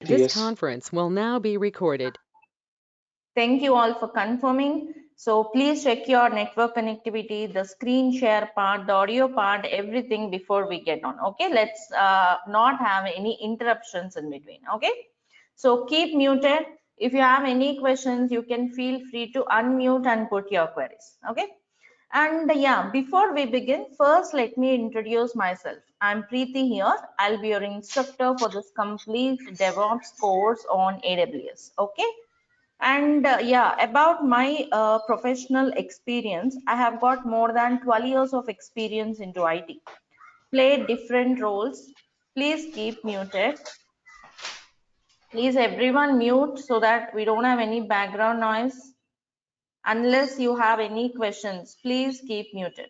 This Yes. conference will now be recorded. Thank you all for confirming. So please check your network connectivity, the screen share part, the audio part, everything before we get on. Okay, let's not have any interruptions in between. Okay, so keep muted. If you have any questions, you can feel free to unmute and put your queries. Okay. And yeah, before we begin, first let me introduce myself. I'm Preeti here. I'll be your instructor for this complete DevOps course on AWS. Okay. And yeah, about my professional experience, I have got more than 12 years of experience into IT. Played different roles. Please keep muted. Please everyone mute so that we don't have any background noise. Unless you have any questions, please keep muted.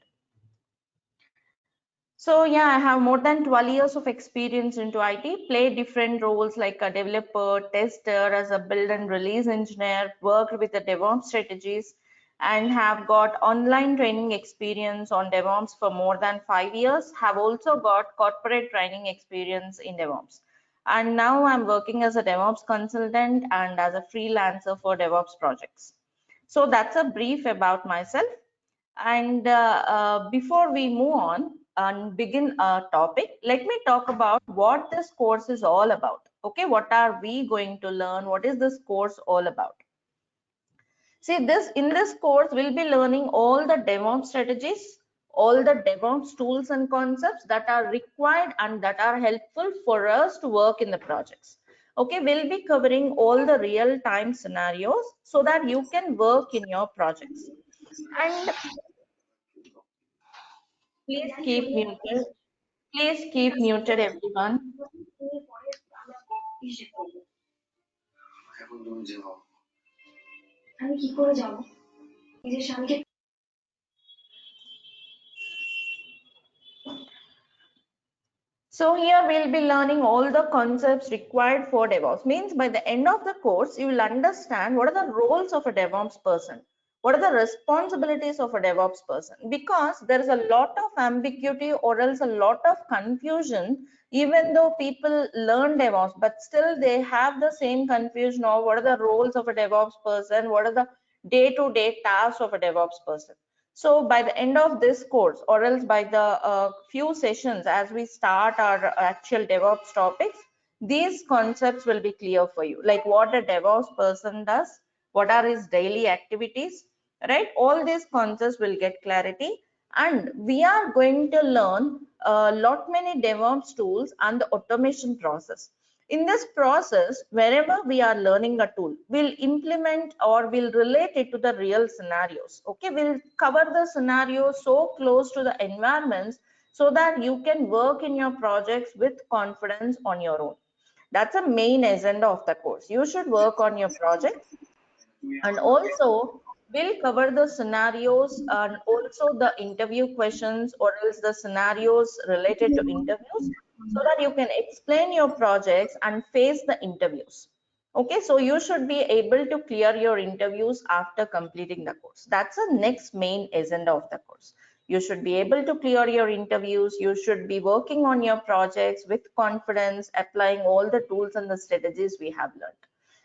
So yeah, I have more than 12 years of experience into IT, played different roles like a developer, tester, as a build and release engineer, worked with the DevOps strategies, and have got online training experience on DevOps for more than 5 years, have also got corporate training experience in DevOps. And now I'm working as a DevOps consultant and as a freelancer for DevOps projects. So that's a brief about myself. And before we move on and begin our topic, let me talk about what this course is all about. Okay, what are we going to learn? What is this course all about? See, in this course, we'll be learning all the DevOps strategies, all the DevOps tools and concepts that are required and that are helpful for us to work in the projects. Okay, we'll be covering all the real-time scenarios so that you can work in your projects. And please keep muted. Please keep muted, everyone. So here we'll be learning all the concepts required for DevOps. Means by the end of the course, you will understand what are the roles of a DevOps person. What are the responsibilities of a DevOps person? Because there is a lot of ambiguity or else a lot of confusion, even though people learn DevOps, but still they have the same confusion of what are the roles of a DevOps person, what are the day-to-day tasks of a DevOps person. So by the end of this course, or else by the few sessions as we start our actual DevOps topics, these concepts will be clear for you, like what a DevOps person does, what are his daily activities, right? All these concepts will get clarity, and we are going to learn a lot many DevOps tools and the automation process. In this process, wherever we are learning a tool, we'll implement or we'll relate it to the real scenarios. Okay, we'll cover the scenarios so close to the environments so that you can work in your projects with confidence on your own. That's a main agenda of the course. You should work on your projects, and also we'll cover the scenarios and also the interview questions or else the scenarios related to interviews so that you can explain your projects and face the interviews. Okay, so you should be able to clear your interviews after completing the course. That's the next main agenda of the course. You should be able to clear your interviews. You should be working on your projects with confidence, applying all the tools and the strategies we have learned.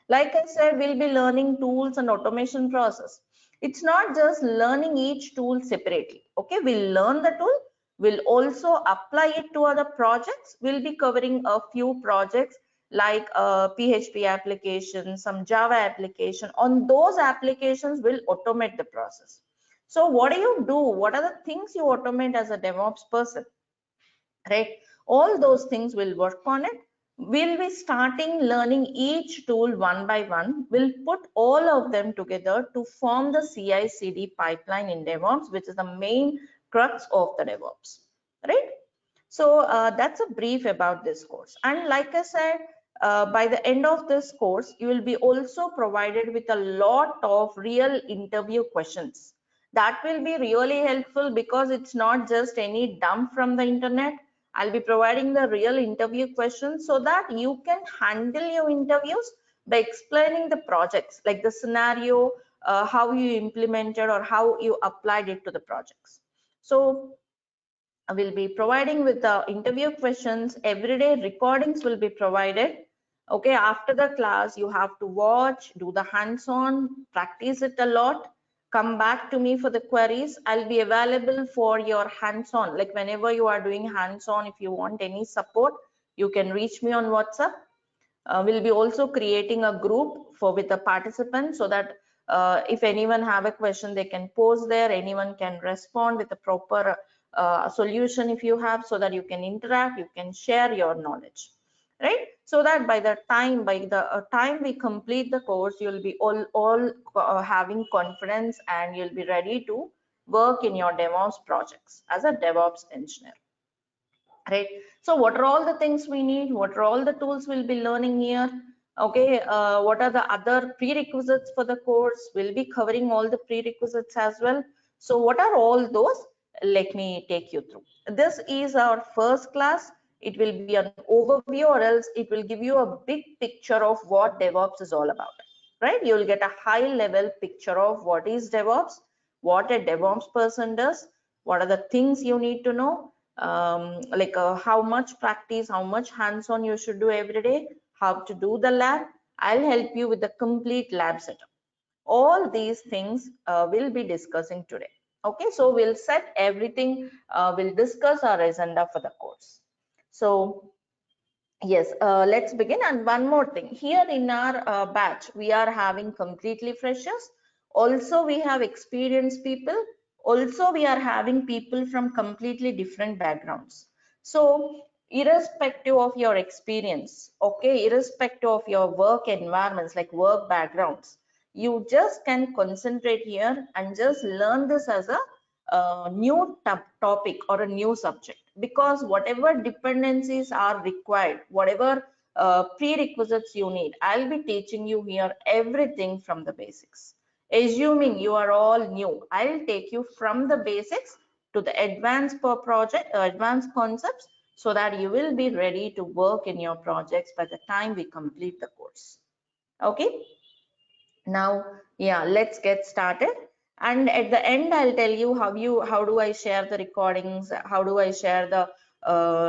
Like I said, we'll be learning tools and automation process. It's not just learning each tool separately. Okay, we'll learn the tool, we'll also apply it to other projects. We'll be covering a few projects like a PHP application, some Java application. On those applications, we'll automate the process. So what do you do? What are the things you automate as a DevOps person? Right? All those things will work on it. We'll be starting learning each tool one by one. We'll put all of them together to form the CI/CD pipeline in DevOps, which is the main crux of the DevOps, right? So that's a brief about this course. And like I said, by the end of this course, you will be also provided with a lot of real interview questions. That will be really helpful because it's not just any dump from the internet. I'll be providing the real interview questions so that you can handle your interviews by explaining the projects, like the scenario, how you implemented or how you applied it to the projects. So will be providing with the interview questions. Everyday recordings will be provided. Okay, after the class, you have to watch, do the hands-on, practice it a lot. Come back to me for the queries. I'll be available for your hands-on. Like whenever you are doing hands-on, if you want any support, you can reach me on WhatsApp. We'll be also creating a group for with the participants so that if anyone have a question, they can post there. Anyone can respond with a proper solution if you have, so that you can interact, you can share your knowledge, right? So that by the time we complete the course, you'll be all having confidence and you'll be ready to work in your DevOps projects as a DevOps engineer, right? So what are all the things we need? What are all the tools we'll be learning here? Okay, what are the other prerequisites for the course? We'll be covering all the prerequisites as well. So what are all those? Let me take you through. This is our first class. It will be an overview, or else it will give you a big picture of what DevOps is all about, right? You'll get a high level picture of what is DevOps, what a DevOps person does, what are the things you need to know, like how much practice, how much hands-on you should do every day, how to do the lab. I'll help you with the complete lab setup. All these things we'll be discussing today. Okay, so we'll set everything, we'll discuss our agenda for the course. So yes, let's begin. And one more thing, here in our batch, we are having completely freshers. Also, we have experienced people. Also, we are having people from completely different backgrounds. So, irrespective of your experience, okay, irrespective of your work environments, like work backgrounds, you just can concentrate here and just learn this as a new topic or a new subject, because whatever dependencies are required, whatever prerequisites you need, I'll be teaching you here everything from the basics. Assuming you are all new, I'll take you from the basics to the advanced per project, advanced concepts, so that you will be ready to work in your projects by the time we complete the course. Okay, now yeah, let's get started. And at the end, I'll tell you how do I share the recordings, how do I share the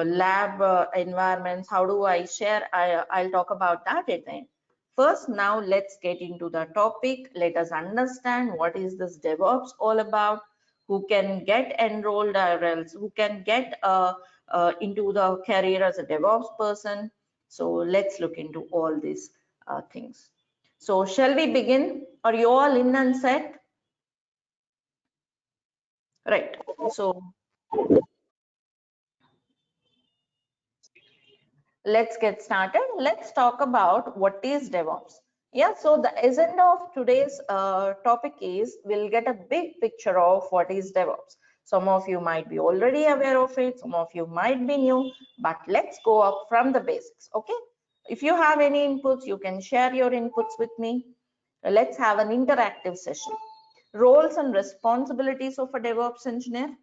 lab environments, how do I share, I'll talk about that at the end. First, now let's get into the topic. Let us understand what is this DevOps all about, who can get enrolled, or else who can get into the career as a DevOps person. So let's look into all these things. So shall we begin? Are you all in and set? Right. So let's get started. Let's talk about what is DevOps. Yeah, so the agenda of today's topic is we'll get a big picture of what is DevOps. Some of you might be already aware of it, some of you might be new, but let's go up from the basics. Okay. If you have any inputs, you can share your inputs with me. Let's have an interactive session. Roles and responsibilities of a DevOps engineer.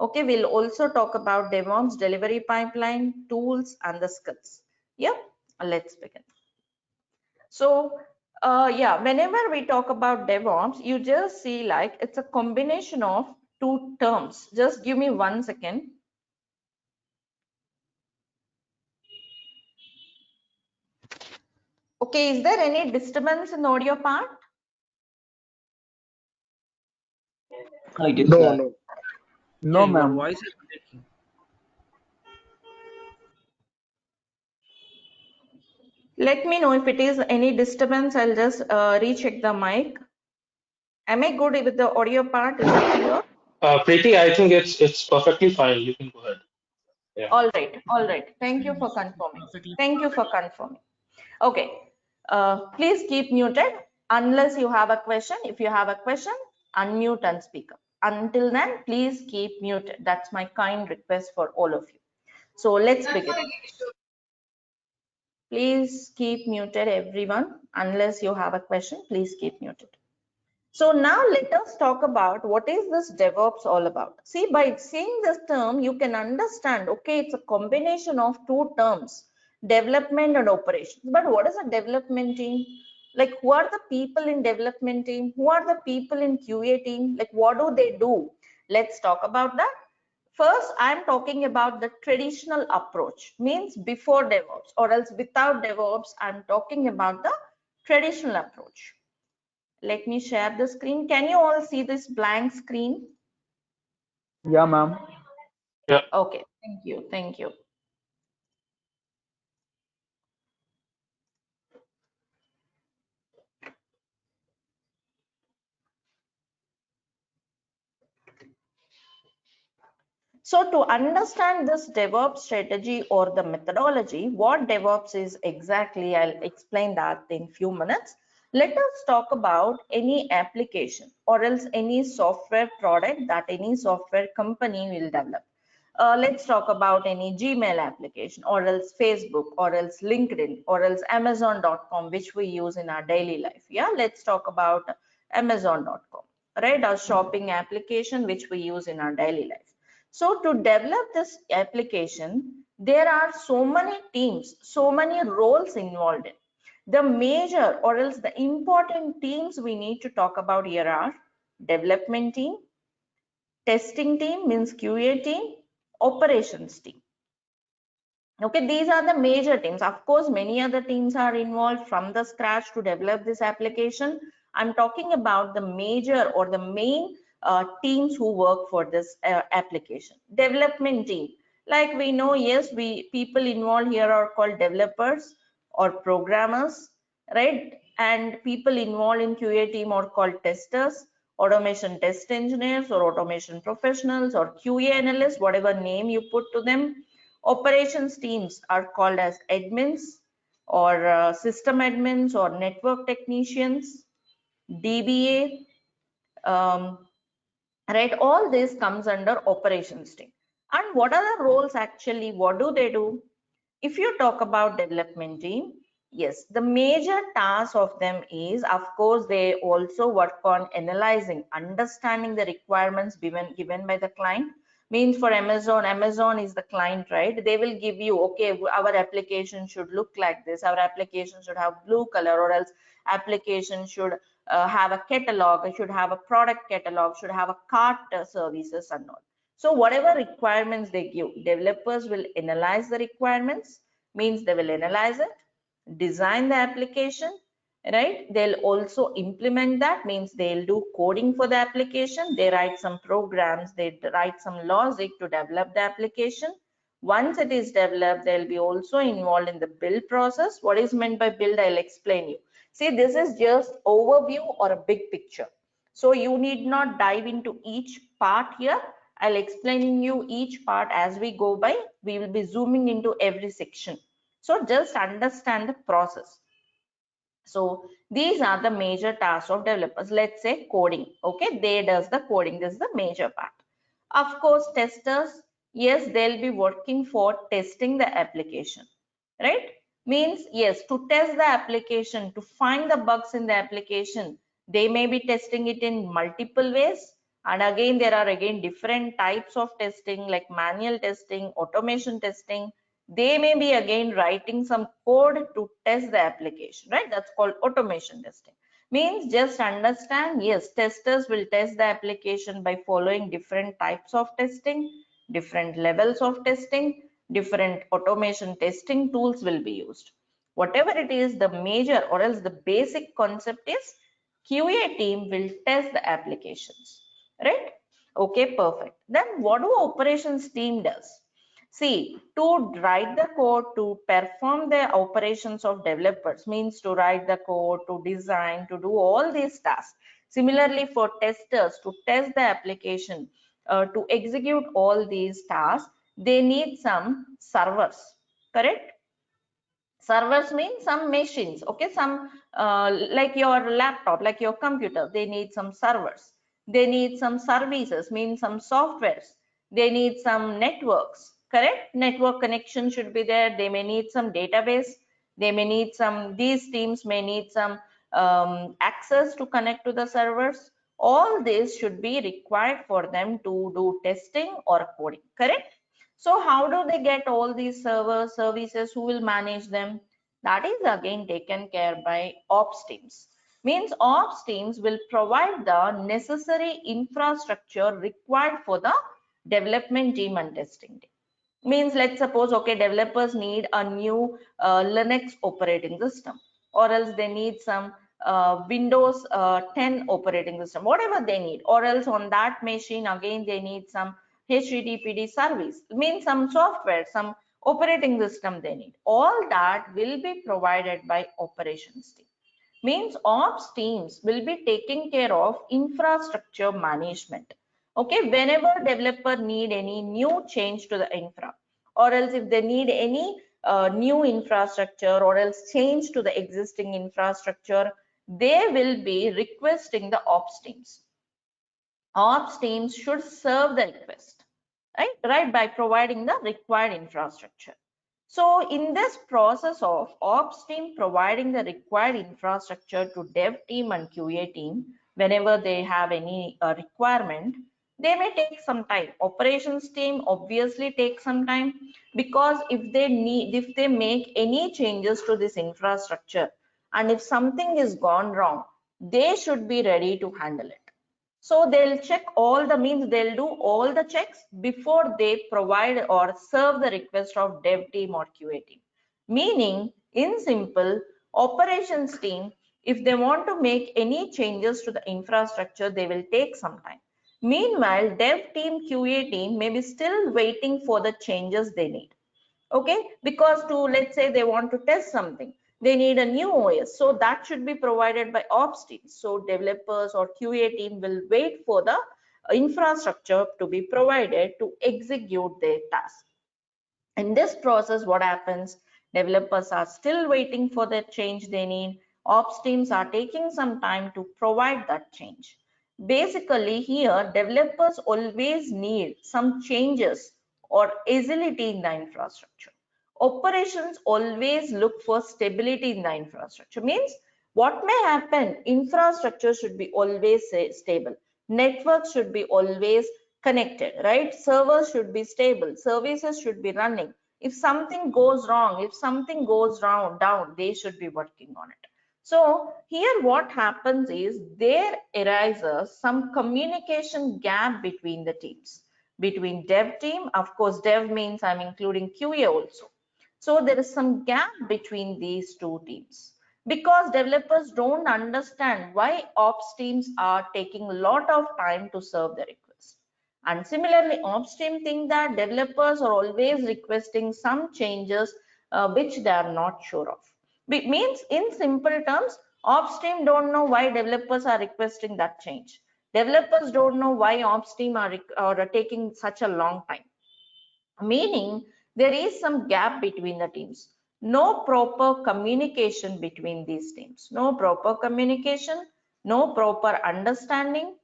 Okay, we'll also talk about DevOps delivery pipeline, tools, and the skills. Yeah, let's begin. So, yeah, whenever we talk about DevOps, you just see like it's a combination of two terms. Just give me 1 second. Okay, is there any disturbance in the audio part? It is No, no. No, Your ma'am. voice is breaking. Let me know if it is any disturbance. I'll just recheck the mic. Am I good with the audio part? Is it clear? Preeti, I think it's perfectly fine. You can go ahead. Yeah. All right, all right. Thank you for confirming. Perfectly. Thank you for confirming. Okay, please keep muted unless you have a question. If you have a question, unmute and speak up. Until then, please keep muted. That's my kind request for all of you. So let's begin. Please keep muted, everyone. Unless you have a question, please keep muted. So now let us talk about what is this DevOps all about. See, by seeing this term, you can understand, okay, it's a combination of two terms, development and operations. But what is a development team? Like, who are the people in development team? Who are the people in QA team? Like, what do they do? Let's talk about that. First, I'm talking about the traditional approach, means before DevOps, or else without DevOps, I'm talking about the traditional approach. Let me share the screen. Can you all see this blank screen? Yeah, ma'am. Yeah. Okay, thank you, thank you. So to understand this DevOps strategy or the methodology, what DevOps is exactly, I'll explain that in few minutes. Let us talk about any application or else any software product that any software company will develop. Let's talk about any Gmail application or else Facebook or else LinkedIn or else Amazon.com, which we use in our daily life. Yeah, let's talk about Amazon.com, right? Our shopping application, which we use in our daily life. So to develop this application, there are so many teams, so many roles involved in. The major or else the important teams we need to talk about here are development team, testing team means QA team, operations team. Okay, these are the major teams. Of course, many other teams are involved from the scratch to develop this application. I'm talking about the major or the main teams who work for this application. Development team, like we know, yes, people involved here are called developers or programmers, right? And people involved in QA team are called testers, automation test engineers or automation professionals or QA analysts, whatever name you put to them. Operations teams are called as admins or system admins or network technicians, DBA, right? All this comes under operations team. And what are the roles actually? What do they do? If you talk about development team, yes, the major task of them is, of course, they also work on analyzing, understanding the requirements given by the client. Means for Amazon is the client, right? They will give you, okay, our application should look like this, our application should have blue color, or else application should have a catalog, it should have a product catalog, should have a cart services and all. So whatever requirements they give, developers will analyze the requirements, means they will analyze it, design the application, right? They'll also implement that, means they'll do coding for the application. They write some programs, they write some logic to develop the application. Once it is developed, they'll be also involved in the build process. What is meant by build, I'll explain you. See, this is just overview or a big picture. So you need not dive into each part here. I'll explain you each part as we go by. We will be zooming into every section. So just understand the process. So these are the major tasks of developers. Let's say coding. Okay, they does the coding. This is the major part. Of course, testers. Yes, they'll be working for testing the application, right? Means yes, to test the application, to find the bugs in the application, they may be testing it in multiple ways. And again, there are again different types of testing like manual testing, automation testing. They may be again writing some code to test the application, right? That's called automation testing. Means just understand, yes, testers will test the application by following different types of testing, different levels of testing, different automation testing tools will be used. Whatever it is, the major or else the basic concept is QA team will test the applications, right? Okay, perfect. Then what do operations team does? See, to write the code, to perform the operations of developers, means to write the code, to design, to do all these tasks. Similarly, for testers, to test the application, to execute all these tasks, they need some servers, correct? Servers mean some machines, okay? Some like your laptop, like your computer, they need some servers. They need some services, mean some softwares. They need some networks, correct? Network connection should be there. They may need some database. They may need some, these teams may need some access to connect to the servers. All this should be required for them to do testing or coding, correct? So how do they get all these server services? Who will manage them? That is again taken care by ops teams. Means ops teams will provide the necessary infrastructure required for the development team and testing team. Means, let's suppose, okay, developers need a new Linux operating system, or else they need some Windows 10 operating system, whatever they need, or else on that machine again they need some HTTPD service, means some software, some operating system they need. All that will be provided by operations team. Means ops teams will be taking care of infrastructure management. Okay, whenever developer need any new change to the infra, or else if they need any new infrastructure, or else change to the existing infrastructure, they will be requesting the ops teams. Ops teams should serve the request, right, by providing the required infrastructure. So in this process of ops team providing the required infrastructure to dev team and QA team, whenever they have any requirement, they may take some time. Operations team obviously take some time, because if they make any changes to this infrastructure, and if something is gone wrong, they should be ready to handle it. So they'll check all the means, they'll do all the checks before they provide or serve the request of dev team or QA team. Meaning, in simple, operations team, if they want to make any changes to the infrastructure, they will take some time. Meanwhile, dev team, QA team may be still waiting for the changes they need. Okay, because to, let's say they want to test something, they need a new OS, so that should be provided by ops teams. So developers or QA team will wait for the infrastructure to be provided to execute their task. In this process, what happens, developers are still waiting for the change they need, ops teams are taking some time to provide that change. Basically here, developers always need some changes or agility in the infrastructure. Operations always look for stability in the infrastructure. Means, what may happen, infrastructure should be always stable, networks should be always connected, right? Servers should be stable, services should be running. If something goes wrong, if something goes down, they should be working on it. So here what happens is, there arises some communication gap between the teams, between dev team, of course dev means I'm including QA also. So there is some gap between these two teams, because developers don't understand why ops teams are taking a lot of time to serve the request. And similarly, ops team think that developers are always requesting some changes which they are not sure of. It means, in simple terms, ops team don't know why developers are requesting that change. Developers don't know why ops team are taking such a long time. Meaning, there is some gap between the teams. No proper communication between these teams. No proper communication, no proper understanding.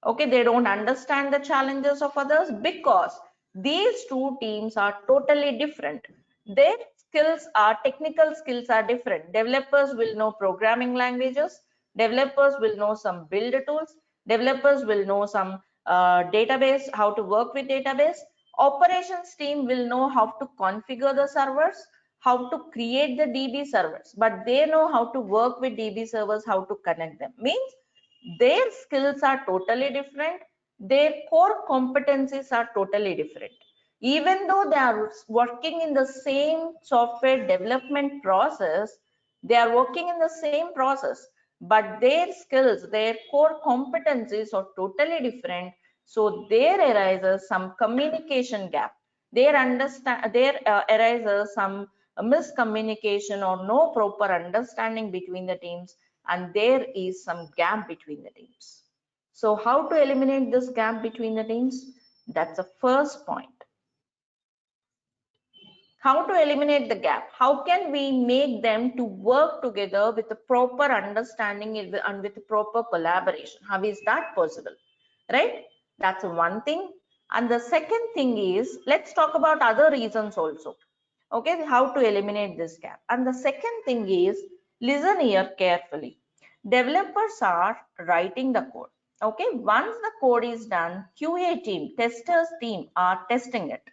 Okay, they don't understand the challenges of others, because these two teams are totally different. Their skills are, technical skills are different. Developers will know programming languages, developers will know some build tools, developers will know some database, how to work with database. Operations team will know how to configure the servers, how to create the DB servers, but they know how to work with DB servers, how to connect them. Means, their skills are totally different, their core competencies are totally different. Even though they are working in the same software development process, they are working in the same process, but their skills, their core competencies are totally different. So there arises some communication gap, there arises some miscommunication or no proper understanding between the teams, and there is some gap between the teams. So how to eliminate this gap between the teams? That's the first point. How to eliminate the gap? How can we make them to work together with a proper understanding and with proper collaboration? How is that possible? Right? That's one thing. And the second thing is, let's talk about other reasons also. Okay, how to eliminate this gap. And the second thing is, listen here carefully. Developers are writing the code. Okay, once the code is done, QA team, testers team are testing it.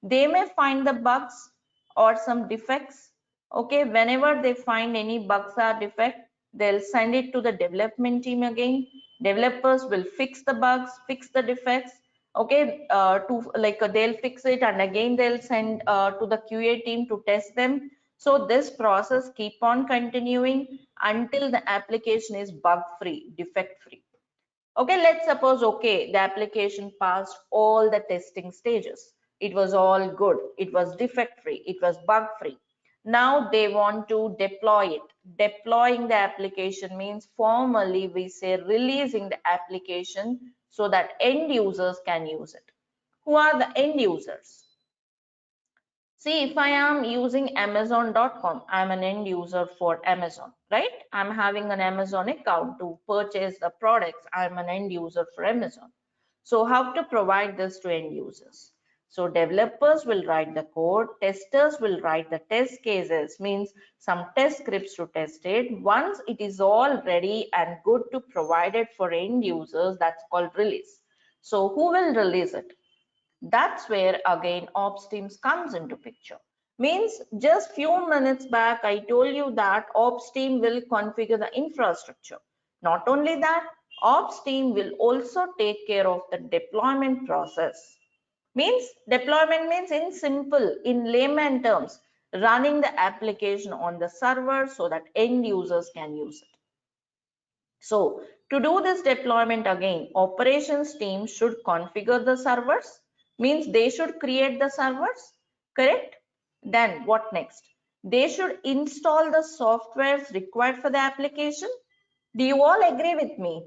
They may find the bugs or some defects. Okay, whenever they find any bugs or defect, they'll send it to the development team again. Developers will fix the bugs, fix the defects, Okay, they'll fix it and again they'll send to the QA team to test them. So this process keep on continuing until the application is bug free, defect free. Okay, let's suppose, okay, the application passed all the testing stages. It was all good. It was defect free. It was bug free. Now they want to deploy it. Deploying the application means formally we say releasing the application so that end users can use it. Who are the end users? See, if I am using Amazon.com, I'm an end user for Amazon, right? I'm having an Amazon account to purchase the products. I'm an end user for Amazon. So how to provide this to end users? So developers will write the code, testers will write the test cases, means some test scripts to test it. Once it is all ready and good to provide it for end users, that's called release. So who will release it? That's where again ops teams comes into picture. Means just few minutes back I told you that ops team will configure the infrastructure. Not only that, ops team will also take care of the deployment process. Means deployment means in simple, in layman terms, running the application on the server so that end users can use it. So to do this deployment again, operations team should configure the servers, means they should create the servers, correct? Then what next? They should install the softwares required for the application. Do you all agree with me?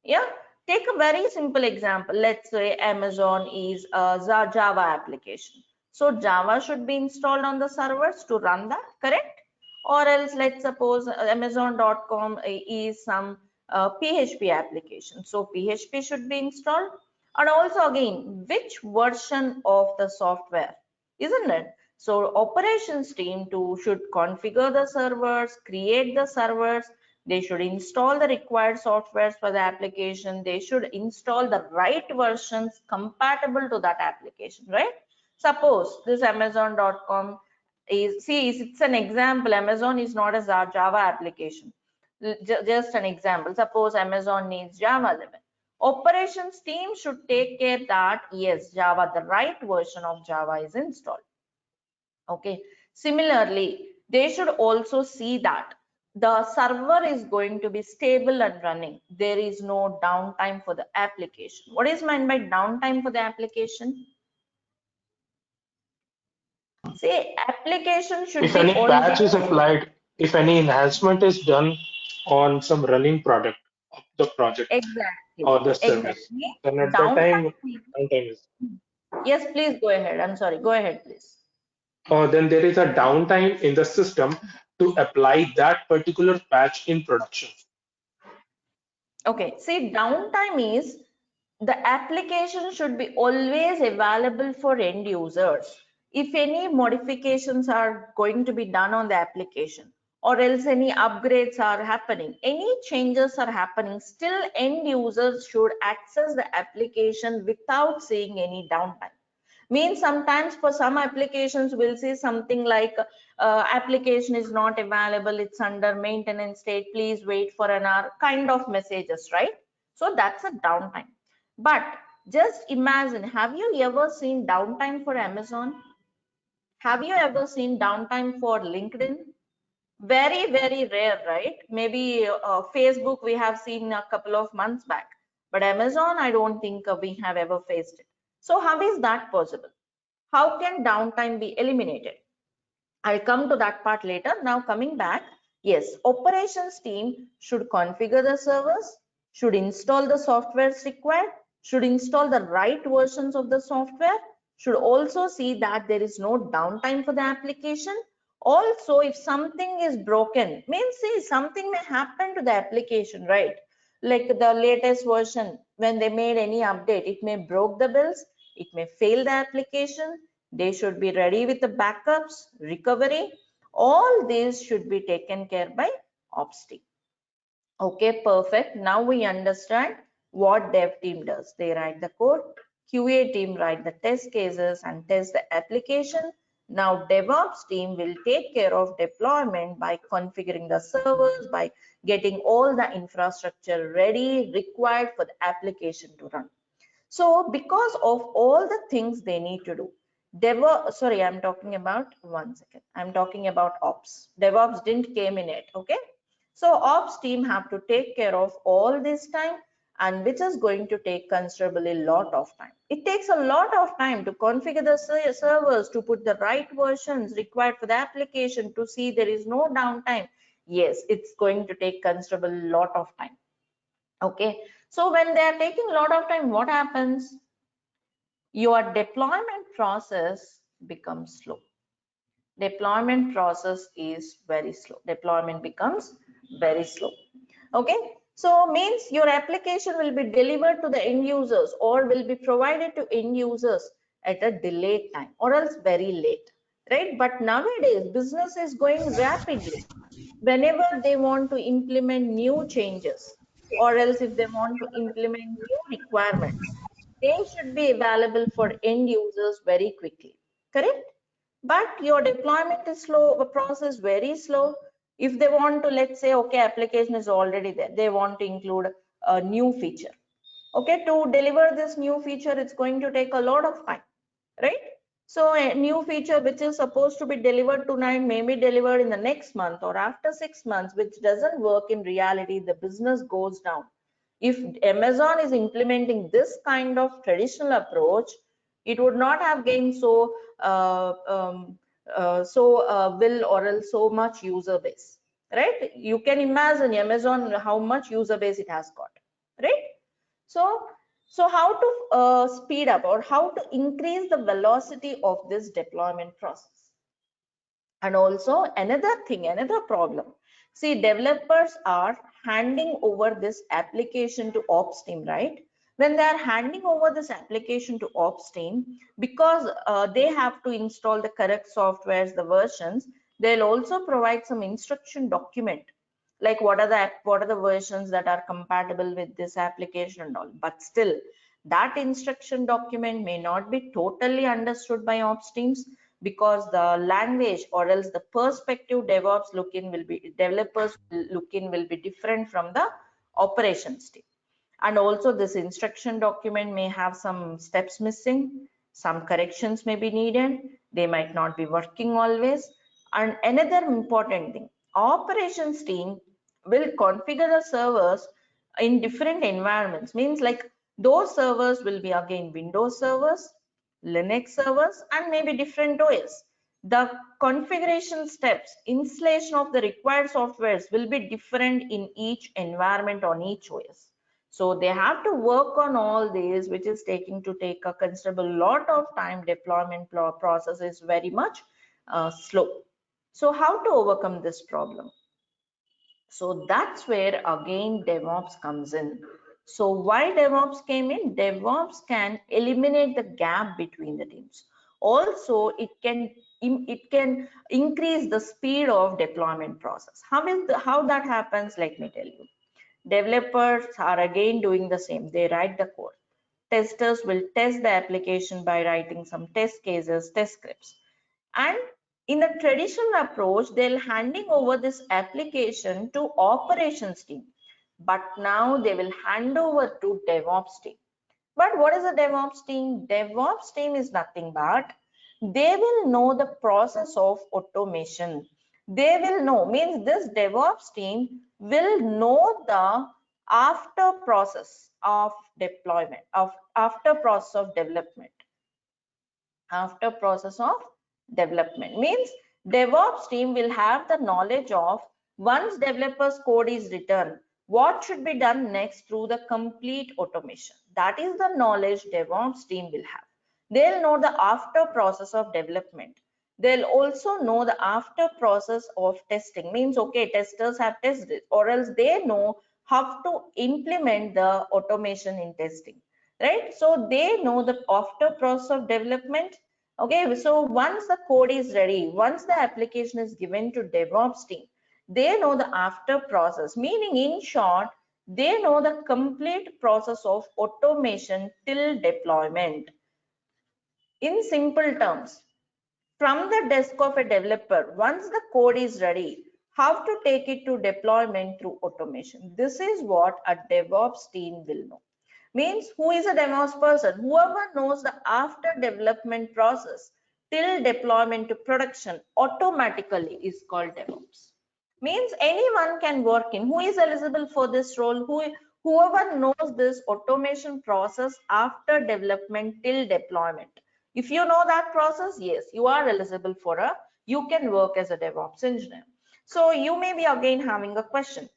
Yeah, take a very simple example. Let's say Amazon is a Java application. So Java should be installed on the servers to run that, correct? Or else let's suppose Amazon.com is some PHP application. So PHP should be installed. And also again, which version of the software, isn't it? So operations team should configure the servers, create the servers, they should install the required softwares for the application. They should install the right versions compatible to that application, right? Suppose this Amazon.com is, see, it's an example. Amazon is not a Java application. Just an example. Suppose Amazon needs Java 11. Operations team should take care that, yes, Java, the right version of Java is installed. Okay. Similarly, they should also see that the server is going to be stable and running. There is no downtime for the application. What is meant by downtime for the application? Say application should If be any always patch is applied, if any enhancement is done on some running product of the project exactly, or the service, exactly. then at that time, Downtime means, downtime is, yes, please go ahead. I'm sorry. Go ahead, please. then there is a downtime in the system to apply that particular patch in production. Okay, see, downtime is the application should be always available for end users. If any modifications are going to be done on the application, or else any upgrades are happening, any changes are happening, still end users should access the application without seeing any downtime. Means sometimes for some applications we'll see something like application is not available, it's under maintenance state, please wait for an hour, kind of messages, right? So that's a downtime. But just imagine, have you ever seen downtime for Amazon? Have you ever seen downtime for LinkedIn? Very rare, right? Maybe Facebook we have seen a couple of months back, but Amazon I don't think we have ever faced it. So how is that possible? How can downtime be eliminated? I'll come to that part later. Now coming back, yes, operations team should configure the servers, should install the softwares required, should install the right versions of the software, should also see that there is no downtime for the application. Also, if something is broken, means see something may happen to the application, right? Like the latest version, when they made any update, it may broke the builds, it may fail the application. They should be ready with the backups, recovery. All these should be taken care by ops team. Okay, perfect. Now we understand what dev team does. They write the code, QA team write the test cases and test the application. Now DevOps team will take care of deployment by configuring the servers, by getting all the infrastructure ready required for the application to run. So because of all the things they need to do, I'm talking about one second. I'm talking about ops. DevOps didn't came in it. Okay. So ops team have to take care of all this time, and which is going to take considerably lot of time. It takes a lot of time to configure the servers, to put the right versions required for the application, to see there is no downtime. Yes, it's going to take considerable lot of time. Okay, so when they are taking a lot of time, what happens? Your deployment process becomes slow. Deployment process is very slow. Deployment becomes very slow. Okay, so means your application will be delivered to the end users or will be provided to end users at a delayed time or else very late, right? But nowadays business is going rapidly. Whenever they want to implement new changes or else if they want to implement new requirements, they should be available for end users very quickly, correct? But your deployment is slow, the process very slow. If they want to, let's say, okay, application is already there, they want to include a new feature. Okay, to deliver this new feature, it's going to take a lot of time, right? So a new feature which is supposed to be delivered tonight may be delivered in the next month or after 6 months, which doesn't work in reality. The business goes down. If Amazon is implementing this kind of traditional approach, it would not have gained will or else so much user base, right? You can imagine Amazon how much user base it has got, right? So how to speed up or how to increase the velocity of this deployment process? And also another problem. See, developers are handing over this application to ops team, right? When they are handing over this application to ops team, because they have to install the correct softwares, the versions, they'll also provide some instruction document, like what are the versions that are compatible with this application and all. But still, that instruction document may not be totally understood by ops teams, because the language or else the perspective developers look in will be different from the operations team. And also this instruction document may have some steps missing, some corrections may be needed, they might not be working always. And another important thing, operations team will configure the servers in different environments, means like those servers will be again Windows servers, Linux servers, and maybe different OS. The configuration steps, installation of the required softwares will be different in each environment on each OS. So they have to work on all these, which is taking to take a considerable lot of time. Deployment process is very much slow. So how to overcome this problem? So that's where again DevOps comes in. So why DevOps came in? DevOps can eliminate the gap between the teams. Also, it can increase the speed of deployment process. How that happens? Let me tell you. Developers are again doing the same. They write the code. Testers will test the application by writing some test cases, test scripts. And in the traditional approach, they'll handing over this application to operations team. But now they will hand over to DevOps team. But what is a DevOps team? DevOps team is nothing but they will know the process of automation. They will know, means this DevOps team will know the after process of deployment, of after process of development. After process of development means DevOps team will have the knowledge of once developers code is written, what should be done next through the complete automation. That is the knowledge DevOps team will have. They'll know the after process of development. They'll also know the after process of testing, means okay, testers have tested, or else they know how to implement the automation in testing, right? So they know the after process of development. Okay, so once the code is ready, once the application is given to DevOps team, they know the after process, meaning in short, they know the complete process of automation till deployment. In simple terms, from the desk of a developer, once the code is ready, how to take it to deployment through automation. This is what a DevOps team will know. Means who is a DevOps person? Whoever knows the after development process till deployment to production automatically is called DevOps. Means anyone can work in. Who is eligible for this role? Whoever knows this automation process after development till deployment. If you know that process, yes, you are eligible for you can work as a DevOps engineer. So you may be again having a question.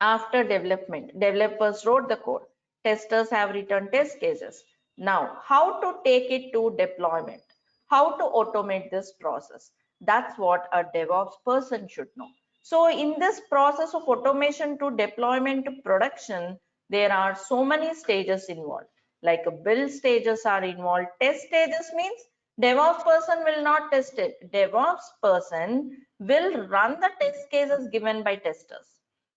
After development, developers wrote the code, testers have written test cases. Now, how to take it to deployment? How to automate this process? That's what a DevOps person should know. So in this process of automation to deployment to production, there are so many stages involved. Like build stages are involved. Test stages means DevOps person will not test it. DevOps person will run the test cases given by testers.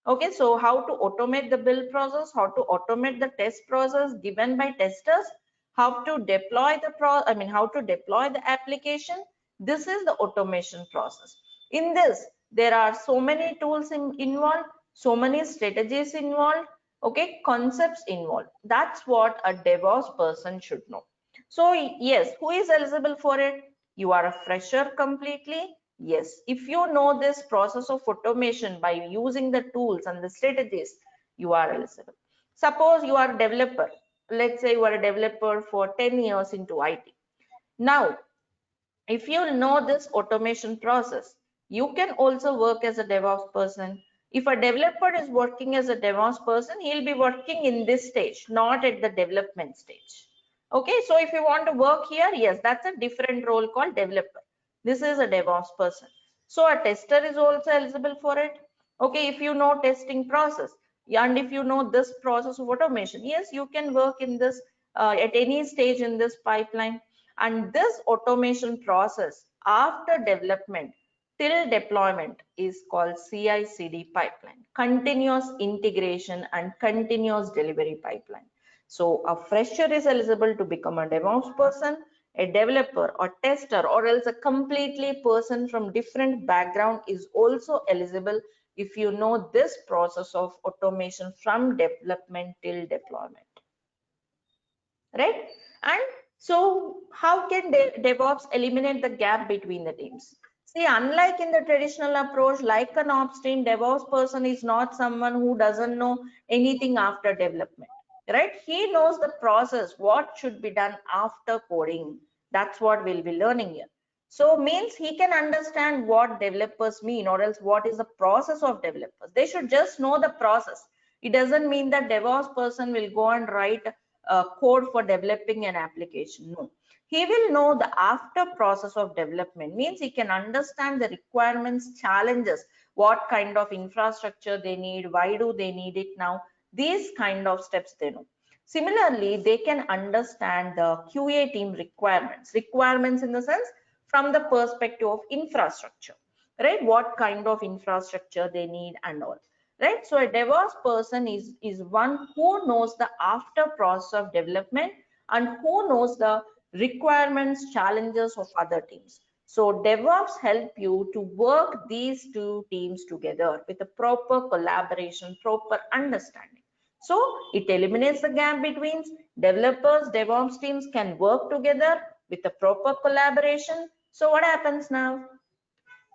Okay, so how to automate the build process, how to automate the test process given by testers, how to deploy the how to deploy the application. This is the automation process. In this, there are so many tools involved, so many strategies involved, okay, concepts involved. That's what a DevOps person should know. So yes, who is eligible for it? You are a fresher completely. Yes, if you know this process of automation by using the tools and the strategies, you are eligible. Suppose you are a developer. Let's say you are a developer for 10 years into IT. Now, if you know this automation process, you can also work as a DevOps person. If a developer is working as a DevOps person, he'll be working in this stage, not at the development stage. Okay, so if you want to work here, yes, that's a different role called developer. This is a DevOps person. So a tester is also eligible for it. Okay, if you know testing process and if you know this process of automation, yes, you can work in this at any stage in this pipeline. And this automation process after development till deployment is called CI/CD pipeline, continuous integration and continuous delivery pipeline. So a fresher is eligible to become a DevOps person, a developer or tester, or else a completely person from different background is also eligible if you know this process of automation from development till deployment. Right? And so how can DevOps eliminate the gap between the teams? See, unlike in the traditional approach, like an ops team, DevOps person is not someone who doesn't know anything after development, right? He knows the process, what should be done after coding. That's what we'll be learning here. So means he can understand what developers mean, or else what is the process of developers. They should just know the process. It doesn't mean that DevOps person will go and write code for developing an application. No, he will know the after process of development. Means he can understand the requirements, challenges, what kind of infrastructure they need, why do they need it now, these kind of steps they know. Similarly, they can understand the QA team requirements in the sense from the perspective of infrastructure, right? What kind of infrastructure they need and all. Right, so a DevOps person is one who knows the after process of development and who knows the requirements, challenges of other teams. So DevOps help you to work these two teams together with a proper collaboration, proper understanding. So it eliminates the gap between developers. DevOps teams can work together with a proper collaboration. So what happens now?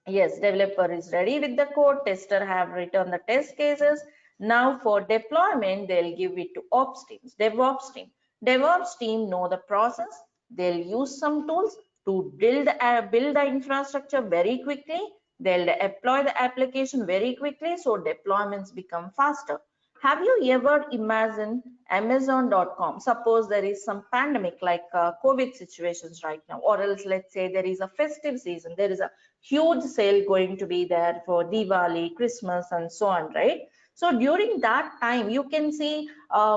Yes, developer is ready with the code, tester have written the test cases. Now for deployment, they'll give it to ops teams, DevOps team. DevOps team know the process. They'll use some tools to build the infrastructure very quickly. They'll deploy the application very quickly, so deployments become faster. Have you ever imagined Amazon.com? Suppose there is some pandemic like COVID situations right now, or else let's say there is a festive season, there is a huge sale going to be there for Diwali, Christmas, and so on, right? So during that time, you can see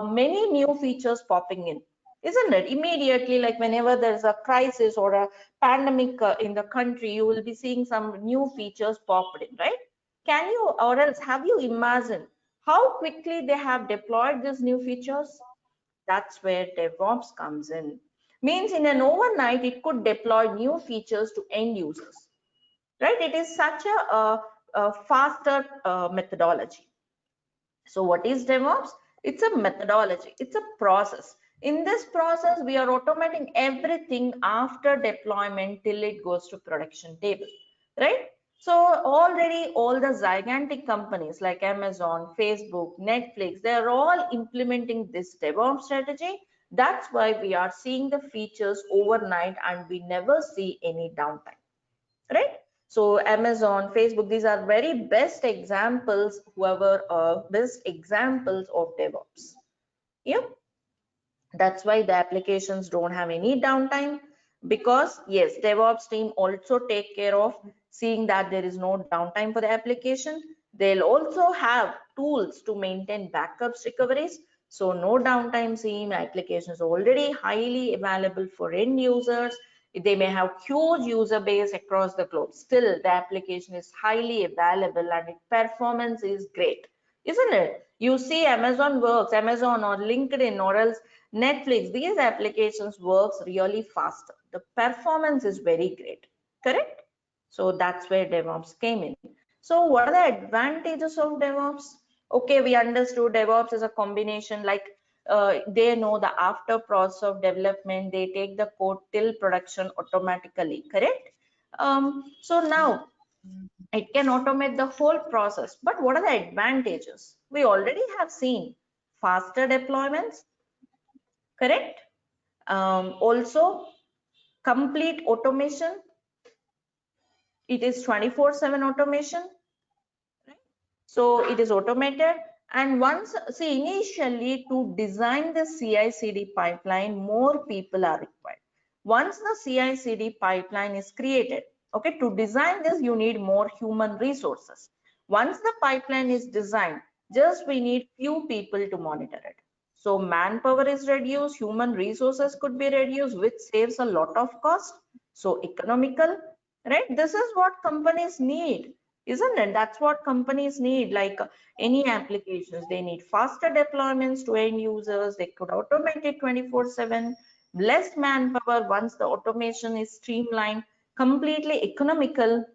many new features popping in, isn't it? Immediately, like whenever there's a crisis or a pandemic in the country, you will be seeing some new features popped in, right? Can you, or else have you imagined how quickly they have deployed these new features? That's where DevOps comes in. Means in an overnight, it could deploy new features to end users, right? It is such a faster methodology. So what is DevOps? It's a methodology, it's a process. In this process, we are automating everything after deployment till it goes to production table, right? So already all the gigantic companies like Amazon, Facebook, Netflix, they're all implementing this DevOps strategy. That's why we are seeing the features overnight and we never see any downtime, right? So Amazon, Facebook, these are very best examples, whoever best examples of DevOps. Yep. That's why the applications don't have any downtime, because yes, DevOps team also take care of seeing that there is no downtime for the application. They'll also have tools to maintain backups, recoveries. So no downtime team, applications already highly available for end users. They may have huge user base across the globe. Still, the application is highly available and its performance is great, isn't it? You see Amazon works, Amazon or LinkedIn or else Netflix, these applications works really faster. The performance is very great, correct? So that's where DevOps came in. So what are the advantages of DevOps? Okay, we understood DevOps is a combination, like they know the after process of development, they take the code till production automatically, correct? So now it can automate the whole process. But what are the advantages? We already have seen faster deployments, correct? Also complete automation, it is 24/7 automation, right? So it is automated. And once, see, initially to design the CI/CD pipeline, more people are required. Once the CI/CD pipeline is created, okay, to design this you need more human resources. Once the pipeline is designed, just we need few people to monitor it. So manpower is reduced, human resources could be reduced, which saves a lot of cost. So economical, right? This is what companies need, isn't it? That's what companies need. Like any applications, they need faster deployments to end users. They could automate it 24/7, less manpower once the automation is streamlined, completely economical,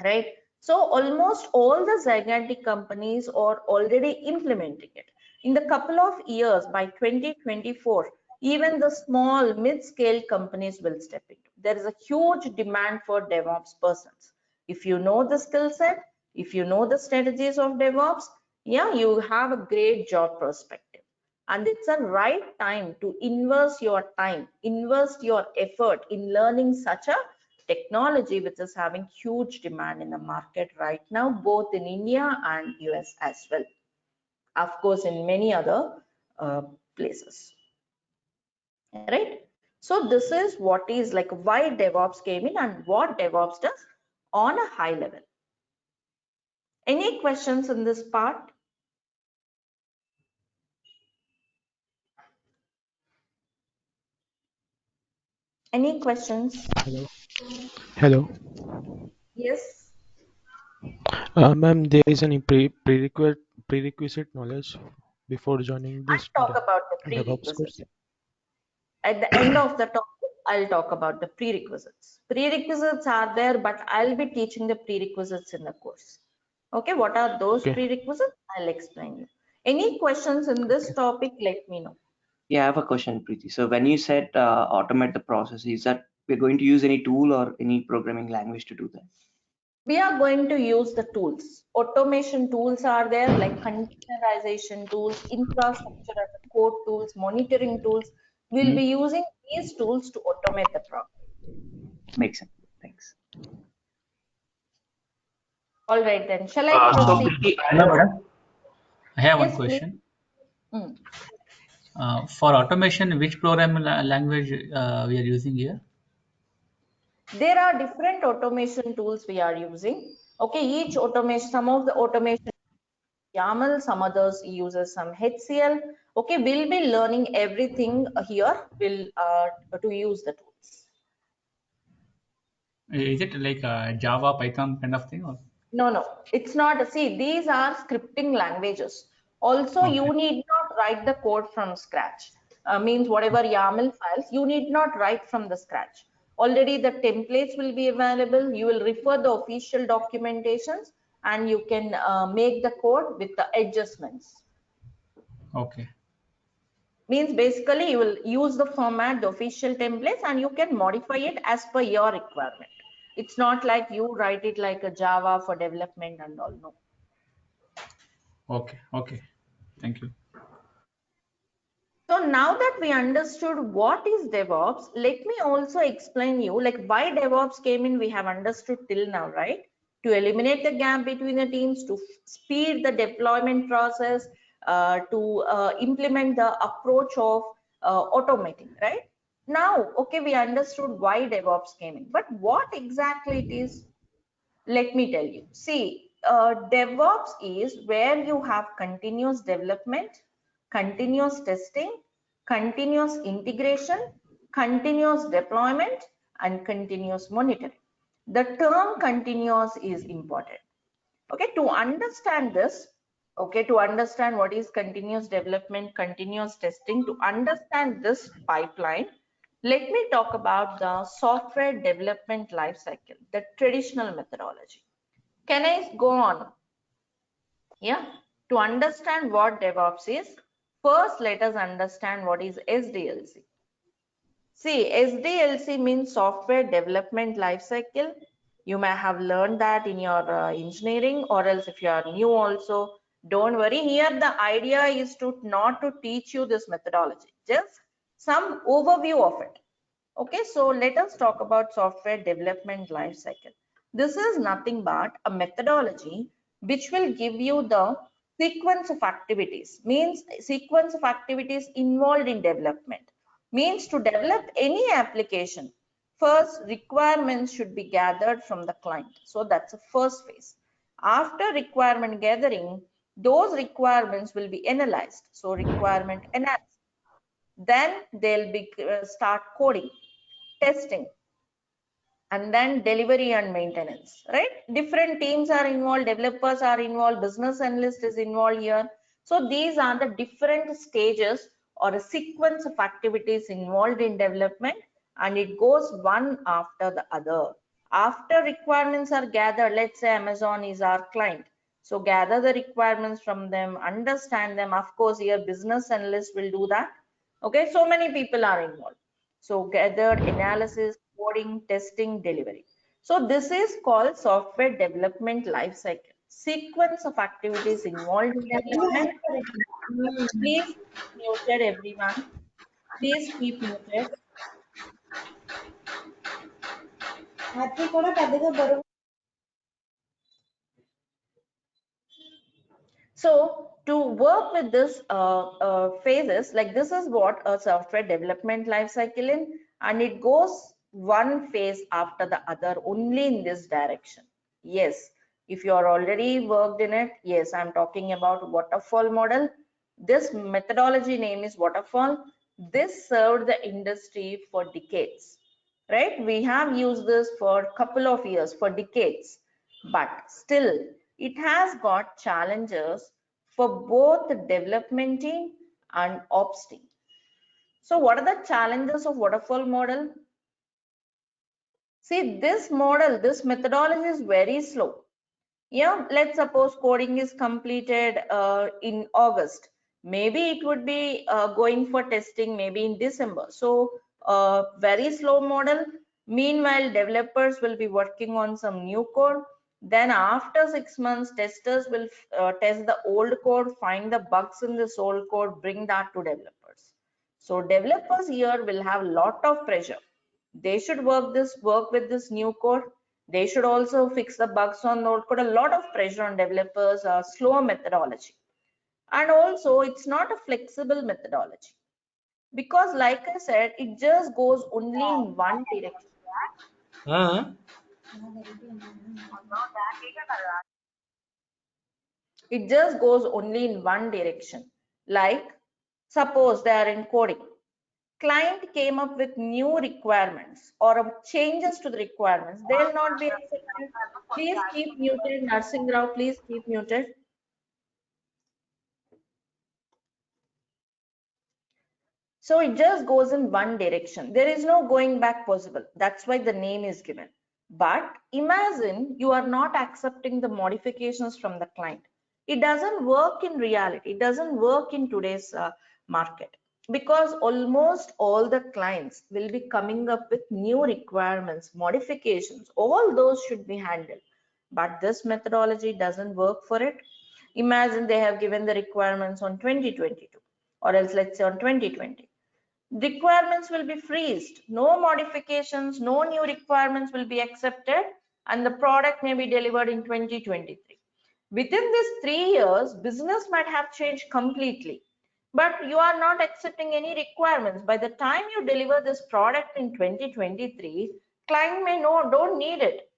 right? So almost all the gigantic companies are already implementing it. In the couple of years, by 2024, even the small mid-scale companies will step into. There is a huge demand for DevOps persons. If you know the skill set, if you know the strategies of DevOps, yeah, you have a great job perspective. And it's a right time to invest your time, invest your effort in learning such a technology which is having huge demand in the market right now, both in India and US as well. Of course, in many other places, right? So this is what is like why DevOps came in and what DevOps does on a high level. Any questions in this part? Any questions? Hello. Hello. Yes. Ma'am, there is any prerequisite knowledge before joining I'll this talk about the DevOps course? prerequisites. At the end of the topic, I'll talk about the prerequisites. Prerequisites are there, but I'll be teaching the prerequisites in the course. Okay, what are those Okay. prerequisites? I'll explain you. Any questions in this topic, let me know. Yeah, I have a question, Preeti. So when you said automate the process, is that we're going to use any tool or any programming language to do that? We are going to use the tools. Automation tools are there, like containerization tools, infrastructure as a code tools, monitoring tools. We'll be using these tools to automate the process. Makes sense. Thanks. All right, then. Shall I So proceed? Preeti, Hello, madam. I have one Yes, please. question. Hmm. For automation, which programming language we are using here? There are different automation tools we are using. Okay, each automation, some of the automation YAML, some others uses some HCL. Okay, we'll be learning everything here. We'll to use the tools. Is it like Java, Python kind of thing? Or? No, it's not. See, these are scripting languages. Also, Okay. you need not write the code from scratch. Means whatever YAML files, you need not write from the scratch. Already the templates will be available. You will refer the official documentations and you can make the code with the adjustments. Okay. Means basically you will use the format, the official templates, and you can modify it as per your requirement. It's not like you write it like a Java for development and all. No. Okay. Okay. Thank you. So now that we understood what is DevOps, let me also explain you like why DevOps came in. We have understood till now, right? To eliminate the gap between the teams, to speed the deployment process, to implement the approach of automating, right? Now, okay, we understood why DevOps came in, but what exactly it is? Let me tell you. See, DevOps is where you have continuous development, continuous testing, continuous integration, continuous deployment, and continuous monitoring. The term continuous is important. Okay, to understand this, okay, to understand what is continuous development, continuous testing, to understand this pipeline, let me talk about the software development lifecycle, the traditional methodology. Can I go on? Yeah. To understand what DevOps is, first let us understand what is SDLC. See, SDLC means software development lifecycle. You may have learned that in your engineering, or else if you are new also, don't worry. Here the idea is to not to teach you this methodology, just some overview of it. Okay, so let us talk about software development lifecycle. This is nothing but a methodology which will give you the sequence of activities, means sequence of activities involved in development. Means to develop any application, first requirements should be gathered from the client. So that's the first phase. After requirement gathering, those requirements will be analyzed. So requirement analysis. Then they'll be start coding, testing, and then delivery and maintenance, right? Different teams are involved, developers are involved, business analyst is involved here. So these are the different stages or a sequence of activities involved in development, and it goes one after the other. After requirements are gathered, let's say Amazon is our client, so gather the requirements from them, understand them. Of course here business analyst will do that. Okay, so many people are involved. So gathered, analysis, coding, testing, delivery. So this is called software development life cycle. Sequence of activities involved in development. Please keep muted everyone. Please keep muted. So to work with this phases, like this is what a software development life cycle in, and it goes one phase after the other only in this direction. Yes, if you are already worked in it, yes, I'm talking about waterfall model. This methodology name is waterfall. This served the industry for decades, right? We have used this for a couple of years, for decades, but still it has got challenges for both the development team and ops team. So what are the challenges of waterfall model? See, this model, this methodology is very slow. Yeah, let's suppose coding is completed in August. Maybe it would be going for testing maybe in December. So very slow model. Meanwhile, developers will be working on some new code. Then after 6 months, testers will test the old code, find the bugs in this old code, bring that to developers. So developers here will have a lot of pressure. They should work with this new code. They should also fix the bugs on the old code. A lot of pressure on developers, slow methodology. And also it's not a flexible methodology, because like I said, it just goes only in one direction. It just goes only in one direction. Like suppose they are in coding. Client came up with new requirements or changes to the requirements. They'll not be accepted. Please keep muted. Nursing Rao, please keep muted. So it just goes in one direction. There is no going back possible. That's why the name is given. But imagine you are not accepting the modifications from the client. It doesn't work in reality. It doesn't work in today's market, because almost all the clients will be coming up with new requirements, modifications, all those should be handled. But this methodology doesn't work for it. Imagine they have given the requirements on 2022, or else let's say on 2020. Requirements will be freezed. No modifications, no new requirements will be accepted, and the product may be delivered in 2023. Within these 3 years, business might have changed completely, but you are not accepting any requirements. By the time you deliver this product in 2023, client may don't need it,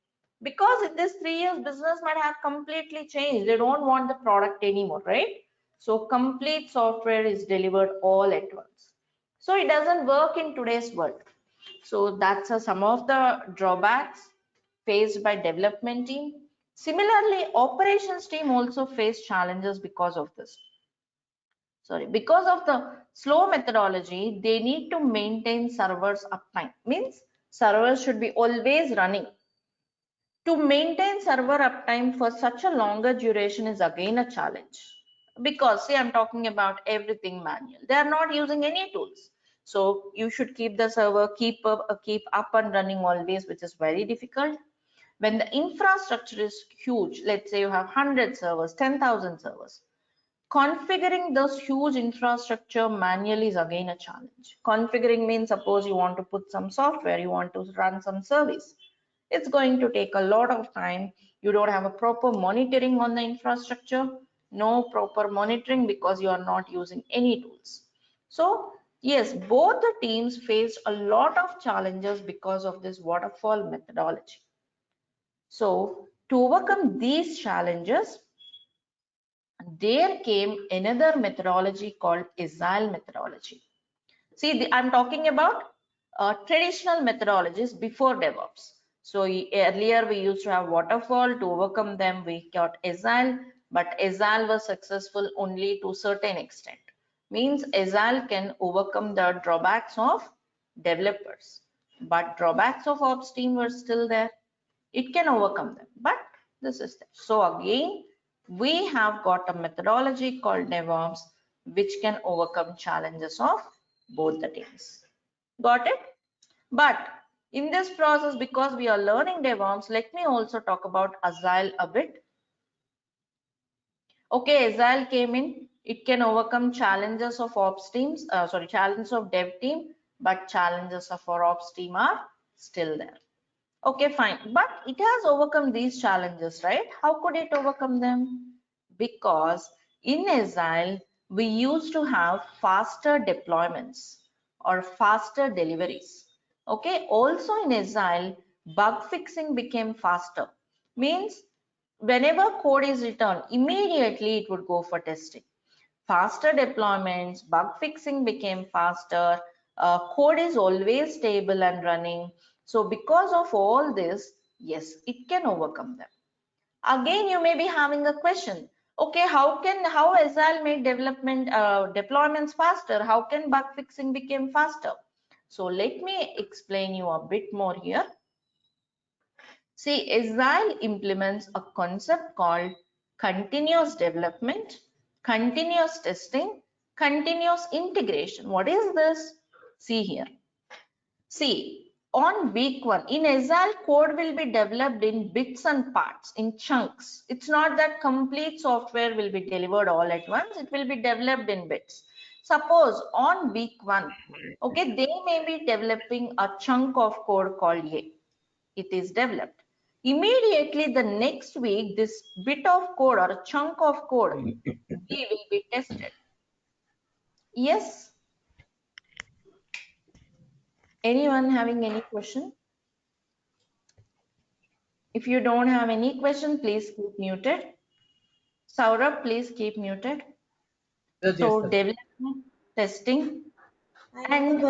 because in this 3 years, business might have completely changed. They don't want the product anymore, right? So complete software is delivered all at once. So it doesn't work in today's world. So that's some of the drawbacks faced by development team. Similarly, operations team also face challenges because of this. Because of the slow methodology, they need to maintain servers uptime. Means servers should be always running. To maintain server uptime for such a longer duration is again a challenge. Because see, I'm talking about everything manual. They are not using any tools. So you should keep the server keep up and running always, which is very difficult. When the infrastructure is huge, let's say you have 100 servers, 10,000 servers, configuring those huge infrastructure manually is again a challenge. Configuring means, suppose you want to put some software, you want to run some service. It's going to take a lot of time. You don't have a proper monitoring on the infrastructure, no proper monitoring because you are not using any tools. So yes, both the teams faced a lot of challenges because of this waterfall methodology. So to overcome these challenges, there came another methodology called Agile methodology. See, I'm talking about traditional methodologies before DevOps. So earlier we used to have waterfall. To overcome them, we got Agile, but Agile was successful only to a certain extent. Means Agile can overcome the drawbacks of developers, but drawbacks of ops team were still there. It can overcome them, but this is there. So again, we have got a methodology called DevOps, which can overcome challenges of both the teams. Got it? But in this process, because we are learning DevOps, let me also talk about Agile a bit. Okay, Agile came in. It can overcome challenges of ops teams, challenges of dev team, but challenges of our ops team are still there. Okay, fine. But it has overcome these challenges, right? How could it overcome them? Because in Agile, we used to have faster deployments or faster deliveries. Okay, also in Agile, bug fixing became faster. Means whenever code is returned, immediately it would go for testing. Faster deployments, bug fixing became faster, code is always stable and running. So because of all this, yes, it can overcome them. Again, you may be having a question. Okay, how Agile made development deployments faster? How can bug fixing become faster? So let me explain you a bit more here. See, Agile implements a concept called continuous development, continuous testing, continuous integration. What is this? See here. See, on week 1, in Agile, code will be developed in bits and parts, in chunks. It's not that complete software will be delivered all at once. It will be developed in bits. Suppose on week 1, okay, they may be developing a chunk of code called A. It is developed. Immediately the next week, this bit of code or a chunk of code B will be tested. Yes. Anyone having any question? If you don't have any question, please keep muted. Saurabh, please keep muted. So development, testing, and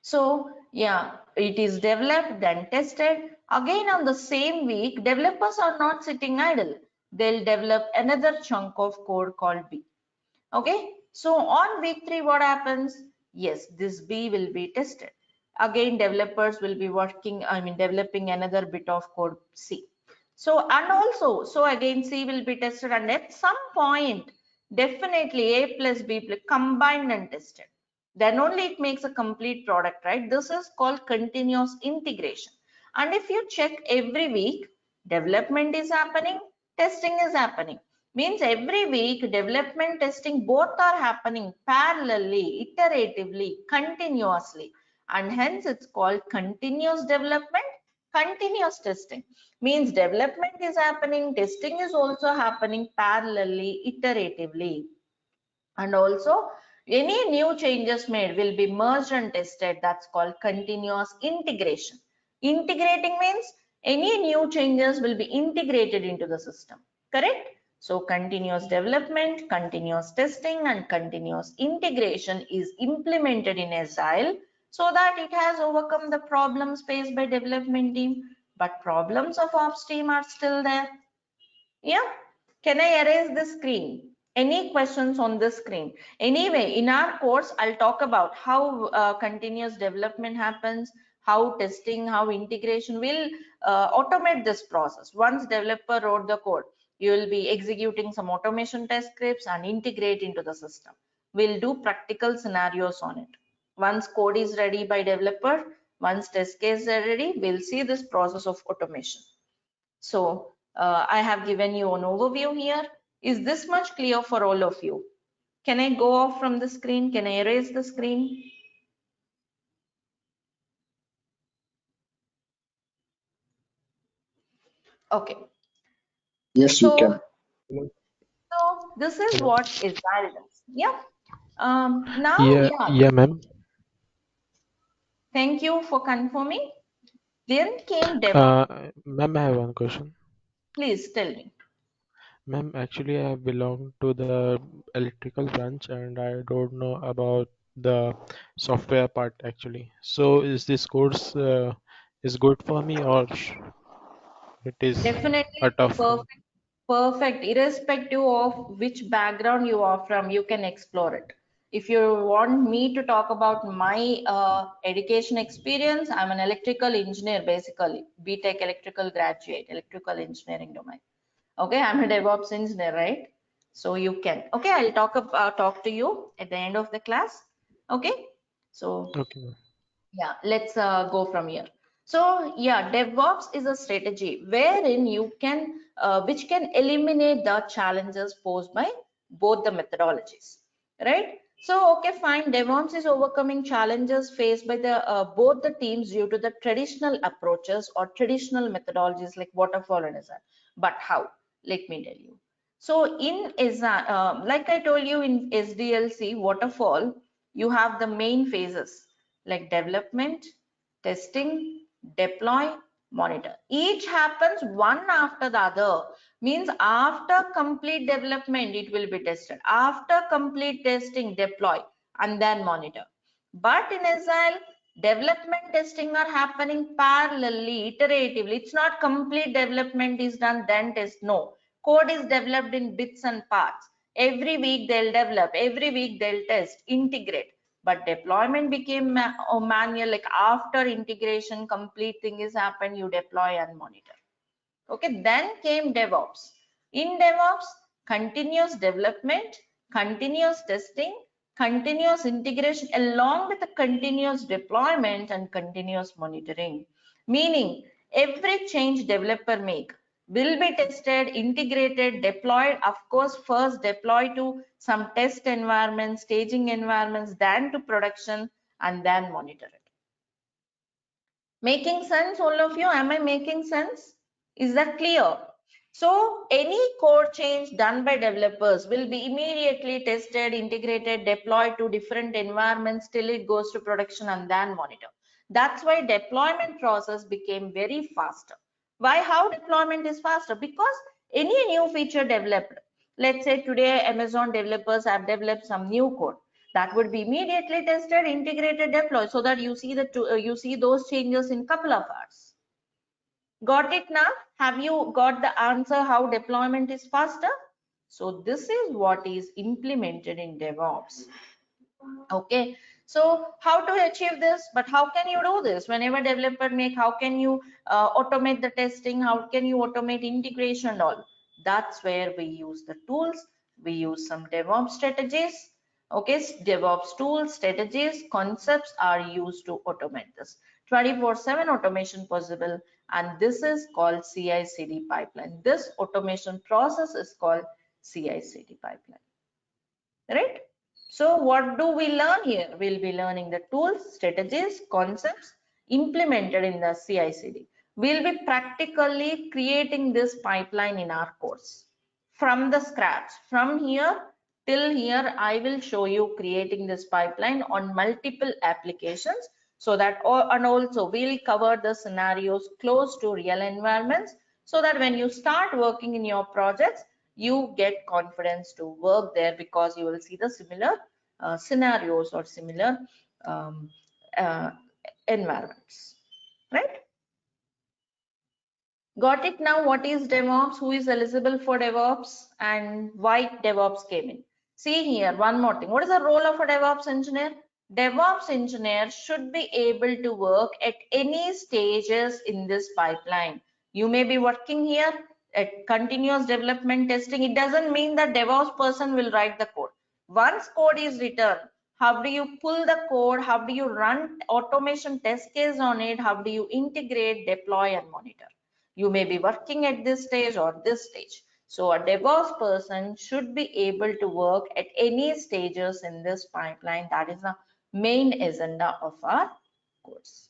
so yeah, it is developed, then tested. Again on the same week, developers are not sitting idle. They'll develop another chunk of code called B. Okay, so on week 3, what happens? Yes, this B will be tested. again developers will be working, developing another bit of code C. So, and also, so again C will be tested, and at some point definitely A plus B plus combined and tested. Then only it makes a complete product, right? This is called continuous integration. And if you check every week, development is happening, testing is happening. Means every week development, testing both are happening parallelly, iteratively, continuously, and hence it's called continuous development, continuous testing. Means development is happening, testing is also happening parallelly, iteratively, and also any new changes made will be merged and tested. That's called continuous integration. Integrating means any new changes will be integrated into the system, correct? So continuous development, continuous testing, and continuous integration is implemented in Agile so that it has overcome the problems faced by development team, but problems of ops team are still there. Yeah, can I erase the screen? Any questions on this screen? Anyway, in our course, I'll talk about how continuous development happens, how testing, how integration will automate this process. Once developer wrote the code, you will be executing some automation test scripts and integrate into the system. We'll do practical scenarios on it. Once code is ready by developer, once test case is ready, we'll see this process of automation. So I have given you an overview here. Is this much clear for all of you? Can I go off from the screen? Can I erase the screen? Okay. Yes, you can. So this is what Agile does. Yeah. Now, Yeah, ma'am. Thank you for confirming. Then came DevOps. Ma'am, I have one question. Please tell me. Ma'am, actually, I belong to the electrical branch and I don't know about the software part actually. So, is this course is good for me or it is Definitely a tough one? perfect. Perfect. Irrespective of which background you are from, you can explore it. If you want me to talk about my education experience, I'm an electrical engineer, basically, BTech electrical graduate, electrical engineering domain. Okay, I'm a DevOps engineer, right? So you can. Okay, I'll talk to you at the end of the class. Okay, so Okay, ma'am. yeah, let's go from here. So yeah, DevOps is a strategy wherein you can, which can eliminate the challenges posed by both the methodologies, right? So okay, fine. DevOps is overcoming challenges faced by the both the teams due to the traditional approaches or traditional methodologies like waterfall and Agile. But how? Let me tell you. So in Agile, like I told you in SDLC waterfall, you have the main phases like development, testing, deploy, monitor. Each happens one after the other. Means after complete development, it will be tested. After complete testing, deploy, and then monitor. But in Agile, development testing are happening parallelly, iteratively. It's not complete development is done, then test. No. Code is developed in bits and parts. Every week they'll develop, every week they'll test, integrate. But deployment became manual, like after integration, complete thing is happened, you deploy and monitor. Okay, then came DevOps. In DevOps, continuous development, continuous testing, continuous integration, along with the continuous deployment and continuous monitoring. Meaning, every change developer make will be tested, integrated, deployed, of course, first deploy to some test environments, staging environments, then to production, and then monitor it. Making sense, all of you? Am I making sense? Is that clear? So any code change done by developers will be immediately tested, integrated, deployed to different environments till it goes to production and then monitor. That's why deployment process became very faster. Why? How deployment is faster? Because any new feature developed, let's say today Amazon developers have developed some new code, that would be immediately tested, integrated, deployed, so that you see you see those changes in couple of hours. Got it now? Have you got the answer how deployment is faster? So this is what is implemented in DevOps. Okay, So how to achieve this? But how can you do this? Whenever developer make, how can you automate the testing? How can you automate integration and all? That's where we use the tools. We use some DevOps strategies. Okay, DevOps tools, strategies, concepts are used to automate this. 24/7 automation possible, and this is called CI/CD pipeline. This automation process is called CI/CD pipeline. Right? So what do we learn here? We'll be learning the tools, strategies, concepts implemented in the CI/CD. We'll be practically creating this pipeline in our course from the scratch. From here till here, I will show you creating this pipeline on multiple applications, so that, and also we'll cover the scenarios close to real environments, so that when you start working in your projects, you get confidence to work there, because you will see the similar scenarios or similar environments, right? Got it now? What is DevOps? Who is eligible for DevOps and why DevOps came in? See here, one more thing. What is the role of a DevOps engineer? DevOps engineer should be able to work at any stages in this pipeline. You may be working here at continuous development testing. It doesn't mean that DevOps person will write the code. Once code is written, how do you pull the code? How do you run automation test case on it? How do you integrate, deploy, and monitor? You may be working at this stage or this stage. So a DevOps person should be able to work at any stages in this pipeline. That is the main agenda of our course.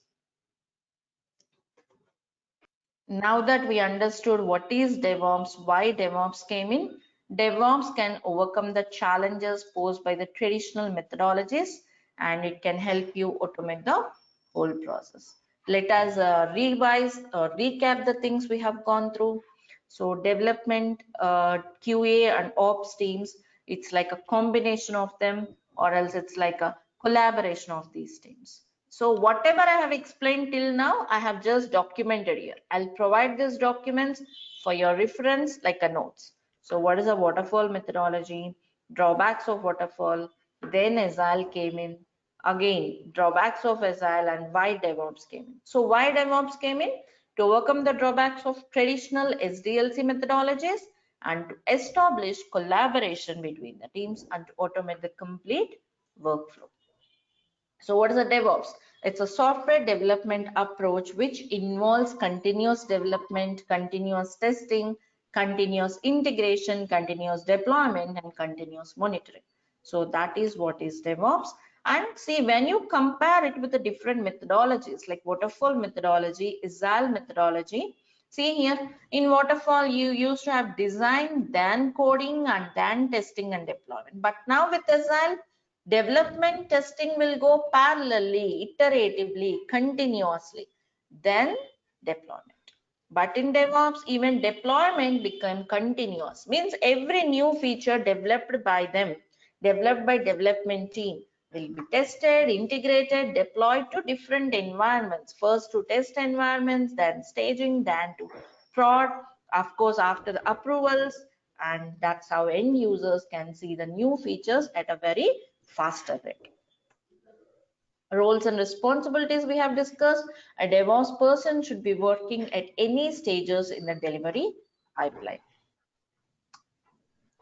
Now that we understood what is DevOps, why DevOps came in, DevOps can overcome the challenges posed by the traditional methodologies, and it can help you automate the whole process. Let us revise or recap the things we have gone through. So development, QA and ops teams, it's like a combination of them, or else it's like a collaboration of these teams. So whatever I have explained till now, I have just documented here. I'll provide these documents for your reference like a notes. So what is a waterfall methodology, drawbacks of waterfall, then Agile came in, again drawbacks of Agile, and why DevOps came in. So why DevOps came in? To overcome the drawbacks of traditional SDLC methodologies and to establish collaboration between the teams and to automate the complete workflow. So what is a DevOps? It's a software development approach which involves continuous development, continuous testing, continuous integration, continuous deployment, and continuous monitoring. So that is what is DevOps. And see, when you compare it with the different methodologies like waterfall methodology, Agile methodology, see here in waterfall you used to have design, then coding, and then testing and deployment. But now with Agile, development testing will go parallelly, iteratively, continuously, then deployment. But in DevOps, even deployment become continuous. Means every new feature developed by them, developed by development team, will be tested, integrated, deployed to different environments. First to test environments, then staging, then to prod, of course after the approvals, and that's how end users can see the new features at a very faster rate. Roles and responsibilities we have discussed. A DevOps person should be working at any stages in the delivery pipeline.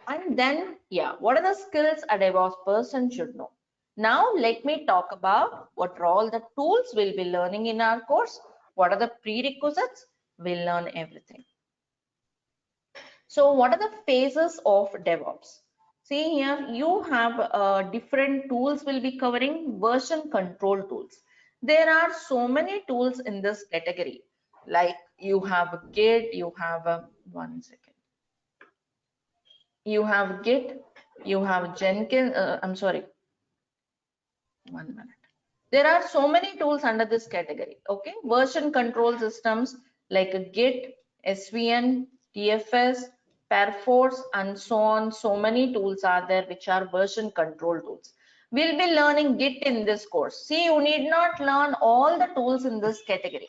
And then, yeah, what are the skills a DevOps person should know? Now, let me talk about what are all the tools we'll be learning in our course. What are the prerequisites? We'll learn everything. So what are the phases of DevOps? See here, you have different tools will be covering. Version control tools. There are so many tools in this category. Like you have Git, you have one second. You have Git, you have Jenkins, I'm sorry. 1 minute. There are so many tools under this category. Okay, version control systems like a Git, SVN, TFS, Perforce, and so on. So many tools are there which are version control tools. We'll be learning Git in this course. See, you need not learn all the tools in this category.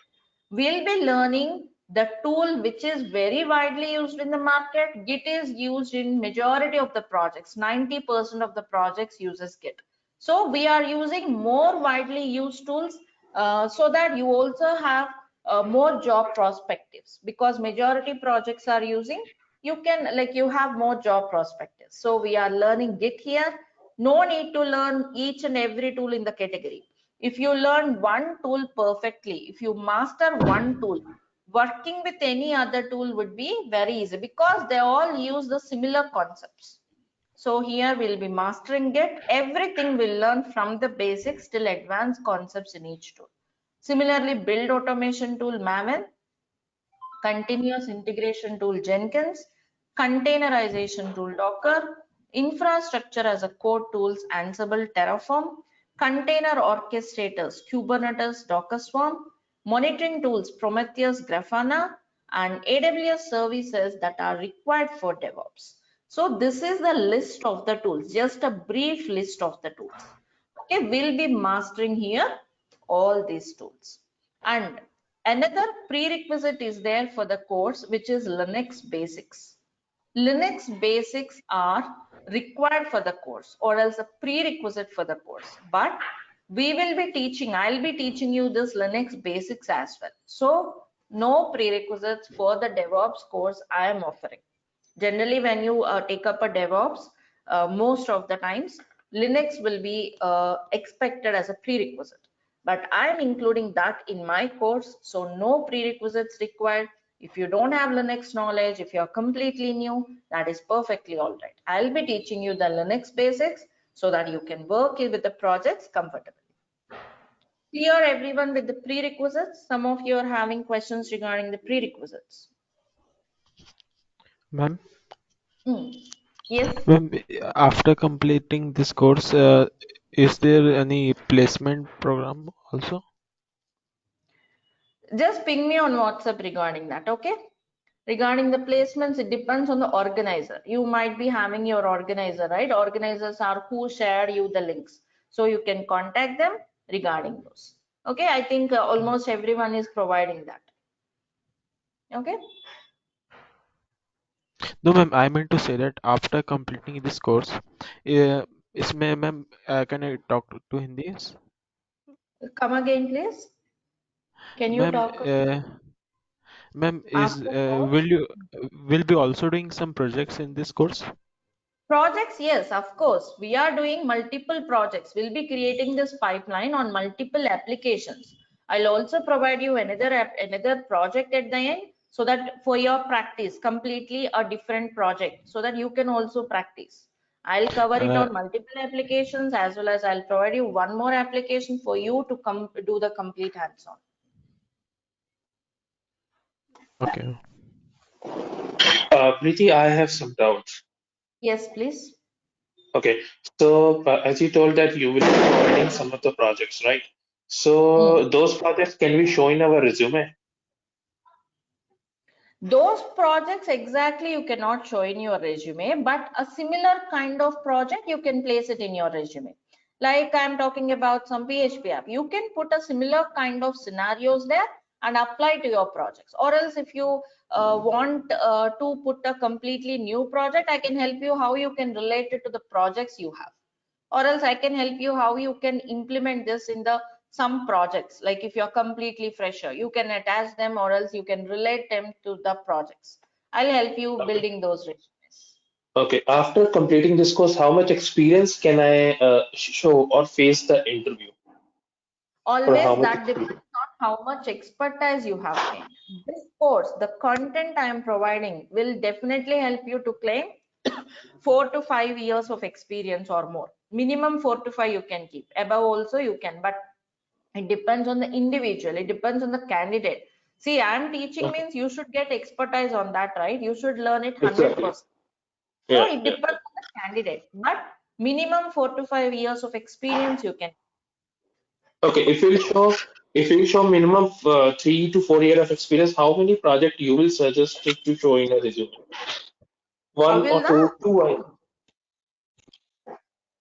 We'll be learning the tool which is very widely used in the market. Git is used in majority of the projects. 90% of the projects uses Git. So we are using more widely used tools so that you also have more job perspectives, because majority projects are using, you can like you have more job perspectives. So we are learning Git here. No need to learn each and every tool in the category. If you learn one tool perfectly, if you master one tool, working with any other tool would be very easy, because they all use the similar concepts. So here we'll be mastering Git. Everything we'll learn from the basics till advanced concepts in each tool. Similarly, build automation tool Maven, continuous integration tool Jenkins, containerization tool Docker, infrastructure as a code tools Ansible Terraform, container orchestrators Kubernetes Docker Swarm, monitoring tools Prometheus Grafana, and AWS services that are required for DevOps. So this is the list of the tools, just a brief list of the tools. Okay, we'll be mastering here all these tools. And another prerequisite is there for the course, which is Linux basics. Linux basics are required for the course, or else a prerequisite for the course. But we will be teaching, I'll be teaching you this Linux basics as well. So no prerequisites for the DevOps course I am offering. Generally, when you take up a DevOps, most of the times Linux will be expected as a prerequisite. But I am including that in my course, so no prerequisites required. If you don't have Linux knowledge, if you're completely new, that is perfectly all right. I'll be teaching you the Linux basics so that you can work with the projects comfortably. Clear everyone with the prerequisites? Some of you are having questions regarding the prerequisites. Ma'am, Yes. ma'am, after completing this course, is there any placement program also? Just ping me on WhatsApp regarding that, okay? Regarding the placements, it depends on the organizer. You might be having your organizer, right? Organizers are who share you the links. So you can contact them regarding those. Okay, I think almost everyone is providing that. Okay. No, ma'am, I meant to say that after completing this course, ma'am, can I talk to Hindi? Come again, please. Can you Ma'am, talk ma'am, after course? will be also doing some projects in this course? Projects, yes, of course. We are doing multiple projects. We'll be creating this pipeline on multiple applications. I'll also provide you another project at the end, so that for your practice, completely a different project, so that you can also practice. I'll cover it on multiple applications, as well as I'll provide you one more application for you to come do the complete hands-on. Okay. Preeti, I have some doubts. Yes, please. Okay, so as you told that you will be providing some of the projects, right? So those projects can we show in our resume? Those projects exactly you cannot show in your resume, but a similar kind of project you can place it in your resume. Like I'm talking about some PHP app, you can put a similar kind of scenarios there and apply to your projects. Or else if you want to put a completely new project, I can help you how you can relate it to the projects you have. Or else I can help you how you can implement this in the some projects. Like if you're completely fresher, you can attach them, or else you can relate them to the projects. I'll help you Okay. building those resumes. Okay, after completing this course, how much experience can I show or face the interview? Or how Always much that depends experience? on how much expertise you have gained. This course, the content I am providing will definitely help you to claim 4 to 5 years of experience or more. Minimum 4 to 5 you can keep. Above also you can, but it depends on the individual. It depends on the candidate. See, I'm teaching Okay, means you should get expertise on that, right? You should learn it exactly. 100%. So Yeah, it yeah. depends on the candidate, but minimum 4 to 5 years of experience you can. Okay, if you show minimum 3 to 4 years of experience, how many projects you will suggest to show in a resume? How One will or the two? Two.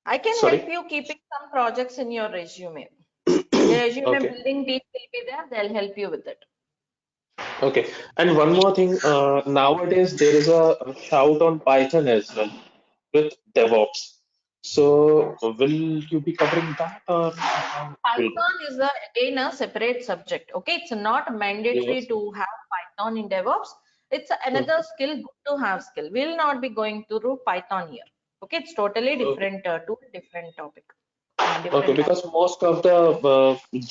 I can help Sorry. you keeping some projects in your resume. The resume Okay. building team will be there. They'll help you with it. Okay. And one more thing. Nowadays there is a shout on Python as well with DevOps. So will you be covering that, or how it will go? Python is again a separate subject. Okay, it's not mandatory Yes. to have Python in DevOps. It's another skill, good to have skill. We'll not be going through Python here. Okay, it's totally Okay. different tool, different topic, Okay, different because language. most of the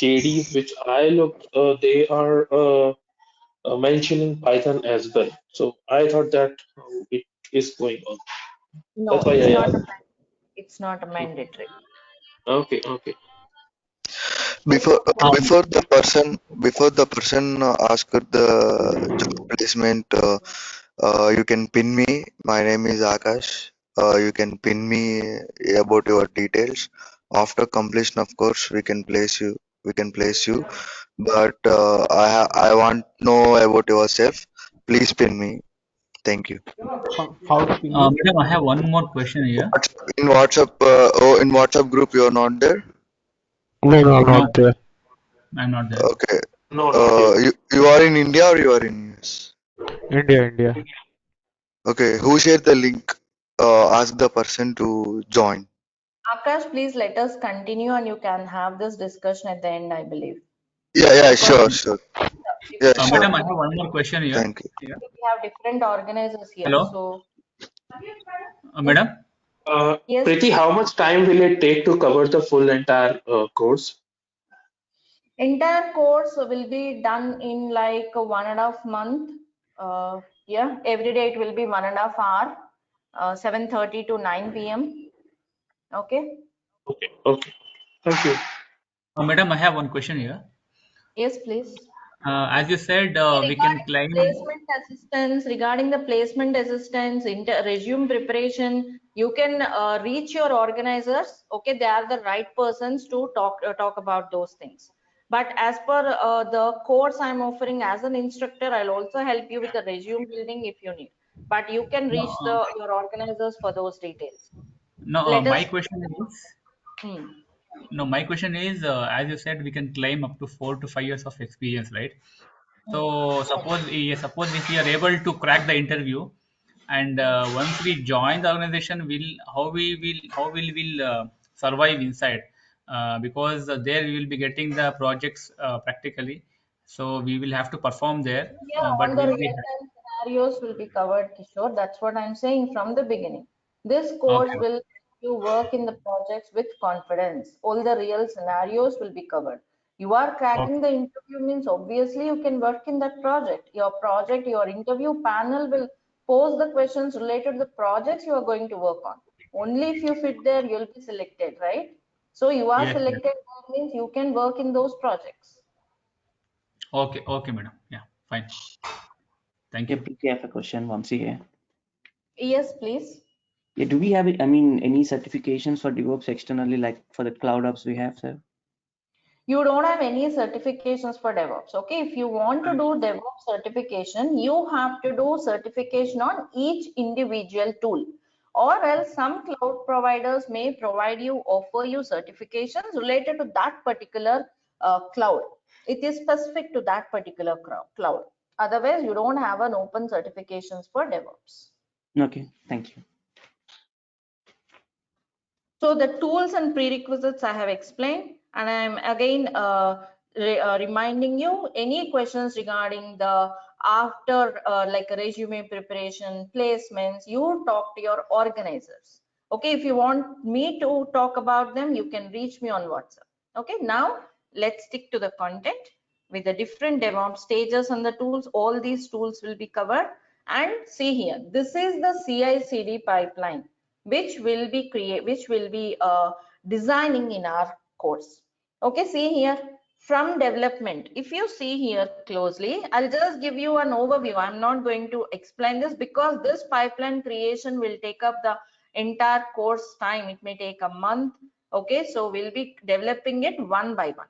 JDs which I looked, they are mentioning Python as well. So I thought that it is going on. That's No, why it's I not. asked. It's not a mandatory. Okay, okay. Before Um, before the person asked the job placement, you can pin me. My name is Akash. You can pin me about your details. After completion, of course, we can place you. We can place you. But I want to know about yourself. Please pin me. Thank you. How to pin you? Madam, I have one more question here. In WhatsApp, in WhatsApp group, you are not there. No, no, I'm No, not there. I'm not there. Okay. No, not yet. You are in India or you are in US? India, India. Okay. Who shared the link? Ask the person to join. Akash, please let us continue and you can have this discussion at the end, I believe. Yeah, Because sure, sure. Yeah, sure. Madam, I have one more question here. Thank you. we have different organizers here. Hello, So, yes, madam. yes, Preeti, how much time will it take to cover the full entire course? entire course will be done in like 1.5 month. Yeah, every day it will be 1.5 hour, 7:30 to 9 p.m. Okay. Okay, okay. Thank you. Madam, I have one question here. Yes, please. As you said, we can Regarding claim. placement assistance, regarding the placement assistance, resume preparation, you can reach your organizers. Okay, they are the right persons to talk about those things. But as per the course I'm offering as an instructor, I'll also help you with the resume building if you need. But you can No, reach your organizers for those details. no. Let My us. question is. Hmm. No, my question is, as you said, we can claim up to 4 to 5 years of experience, right? So suppose if we are able to crack the interview, and once we join the organization, how will we survive inside? Because there we will be getting the projects practically, so we will have to perform there. Yeah, But all the will be real-time scenarios will be covered, Kishore. That's what I'm saying from the beginning. This course okay, will help you work in the projects with confidence. All the real scenarios will be covered. You are okay, cracking the interview means obviously you can work in that project, your interview panel will pose the questions related to the projects you are going to work on. Only if you fit there, you'll be selected, right? So you are yes, yes. selected means you can work in those projects. Okay, okay, madam. Yeah, fine. Thank Yeah, you. Preeti, I have a question once again. Yes, please. Yeah, do we have, I mean, any certifications for DevOps externally, like for the cloud ops we have, sir? You don't have any certifications for DevOps. Okay, if you want to do DevOps certification, you have to do certification on each individual tool, or else some cloud providers may provide you, offer you certifications related to that particular cloud. It is specific to that particular cloud. Otherwise, you don't have an open certifications for DevOps. Okay, thank you. So the tools and prerequisites I have explained, and I'm again reminding you any questions regarding the after like resume preparation, placements, you talk to your organizers. Okay, if you want me to talk about them, you can reach me on WhatsApp. Okay, now let's stick to the content with the different DevOps stages and the tools. All these tools will be covered. And see here, this is the CI/CD pipeline which will be designing in our course. Okay, see here from development. If you see here closely, I'll just give you an overview. I'm not going to explain this because this pipeline creation will take up the entire course time. It may take a month. Okay, so we'll be developing it one by one.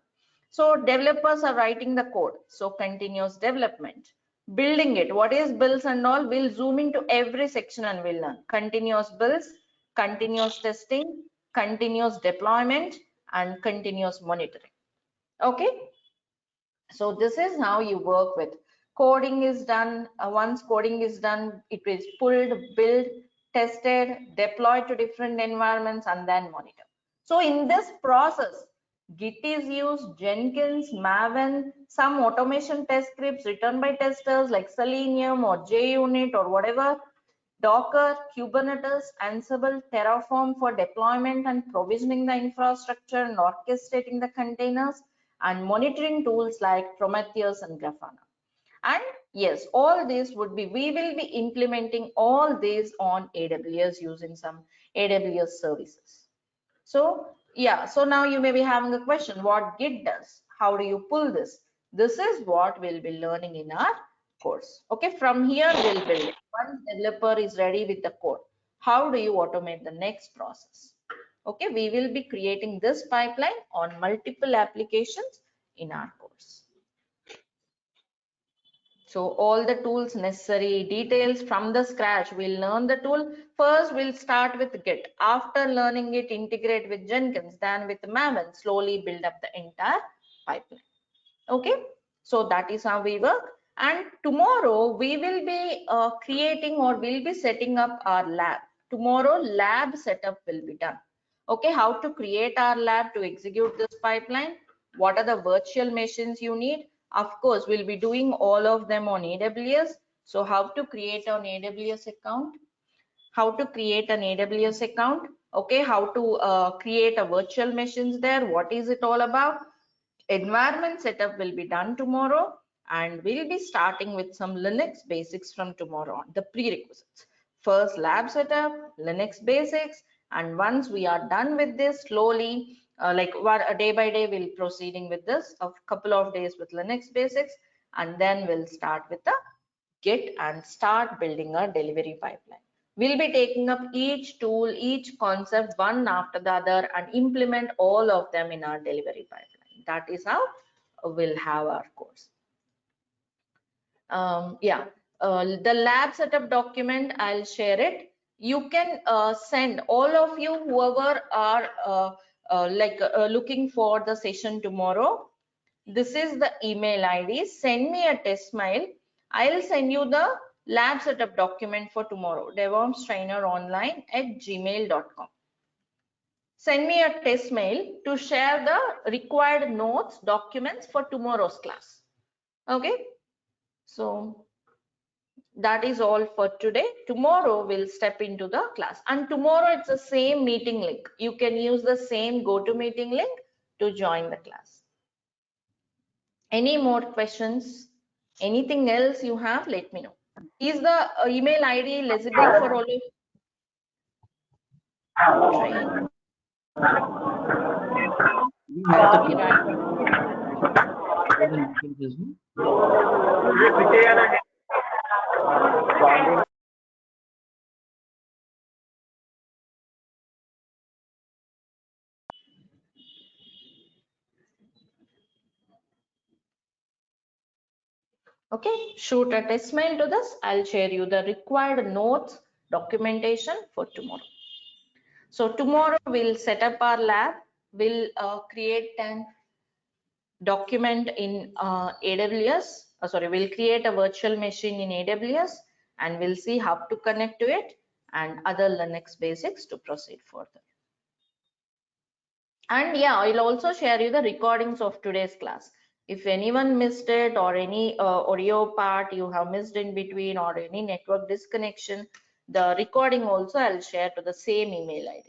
So developers are writing the code. So continuous development. Building it. What is builds and all? We'll zoom into every section and we'll learn. Continuous builds, continuous testing, continuous deployment, and continuous monitoring. Okay. So this is how you work with. Coding is done. Once coding is done, it is pulled, built, tested, deployed to different environments, and then monitor. So in this process, Git is used, Jenkins, Maven, some automation test scripts written by testers like Selenium or JUnit or whatever, Docker, Kubernetes, Ansible, Terraform for deployment and provisioning the infrastructure and orchestrating the containers, and monitoring tools like Prometheus and Grafana. And yes, all this would be, we will be implementing all these on AWS using some AWS services. So yeah, so now you may be having a question, what Git does, how do you pull this? This is what we'll be learning in our course. Okay, from here we'll build it. Once developer is ready with the code, how do you automate the next process? Okay, we will be creating this pipeline on multiple applications in our course. So all the tools necessary, details from the scratch, we'll learn the tool. First, we'll start with Git. After learning it, integrate with Jenkins, then with Maven, slowly build up the entire pipeline. Okay, so that is how we work. And tomorrow we will be creating, or we'll be setting up our lab. Tomorrow lab setup will be done. Okay, how to create our lab to execute this pipeline, what are the virtual machines you need. Of course, we'll be doing all of them on AWS. So how to create an AWS account, how to create an AWS account, okay, how to create a virtual machines there, what is it all about. Environment setup will be done tomorrow, and we'll be starting with some Linux basics from tomorrow on, the prerequisites. First lab setup, Linux basics, and once we are done with this, slowly day by day we'll proceeding with this, a couple of days with Linux basics, and then we'll start with the Git and start building a delivery pipeline. We'll be taking up each tool, each concept one after the other, and implement all of them in our delivery pipeline. That is how we'll have our course. The lab setup document, I'll share it. You can send, all of you whoever are looking for the session tomorrow, this is the email ID. Send me a test mail. I'll send you the lab setup document for tomorrow, devopstraineronline@gmail.com. Send me a test mail to share the required notes, documents for tomorrow's class. Okay, so that is all for today. Tomorrow we'll step into the class, and tomorrow it's the same meeting link. You can use the same GoToMeeting link to join the class. Any more questions? Anything else you have, let me know. Is the email ID legible for all of you? Train. Okay, shoot a test mail to this. I'll share you the required notes, documentation for tomorrow. So tomorrow we'll set up our lab. We'll create an document in AWS. We'll create a virtual machine in AWS, and we'll see how to connect to it and other Linux basics to proceed further. And yeah, I'll also share you the recordings of today's class. If anyone missed it, or any audio part you have missed in between, or any network disconnection, the recording also I'll share to the same email ID.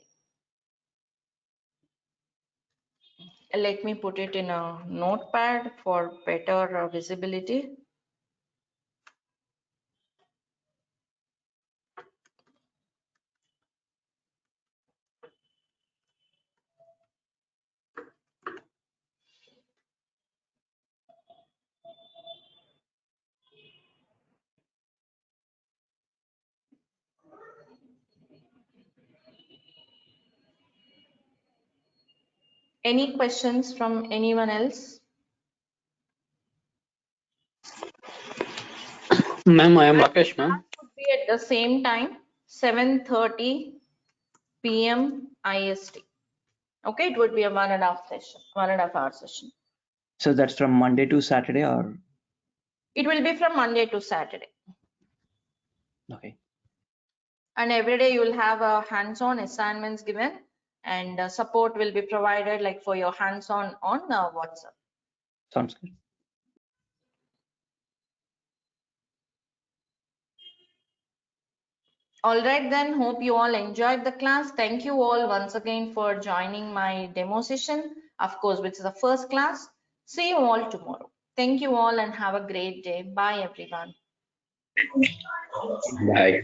Let me put it in a notepad for better visibility. Any questions from anyone else? Ma'am, I am Rakesh, ma'am. Would be at the same time, 7:30 p.m. IST. Okay, it would be a 1.5 hour session. So that's from Monday to Saturday, or? It will be from Monday to Saturday. Okay. And every day you will have a hands-on assignments given, and support will be provided like for your hands-on on WhatsApp. Sounds good. All right then, hope you all enjoyed the class. Thank you all once again for joining my demo session, of course, which is the first class. See you all tomorrow. Thank you all and have a great day. Bye everyone. Bye.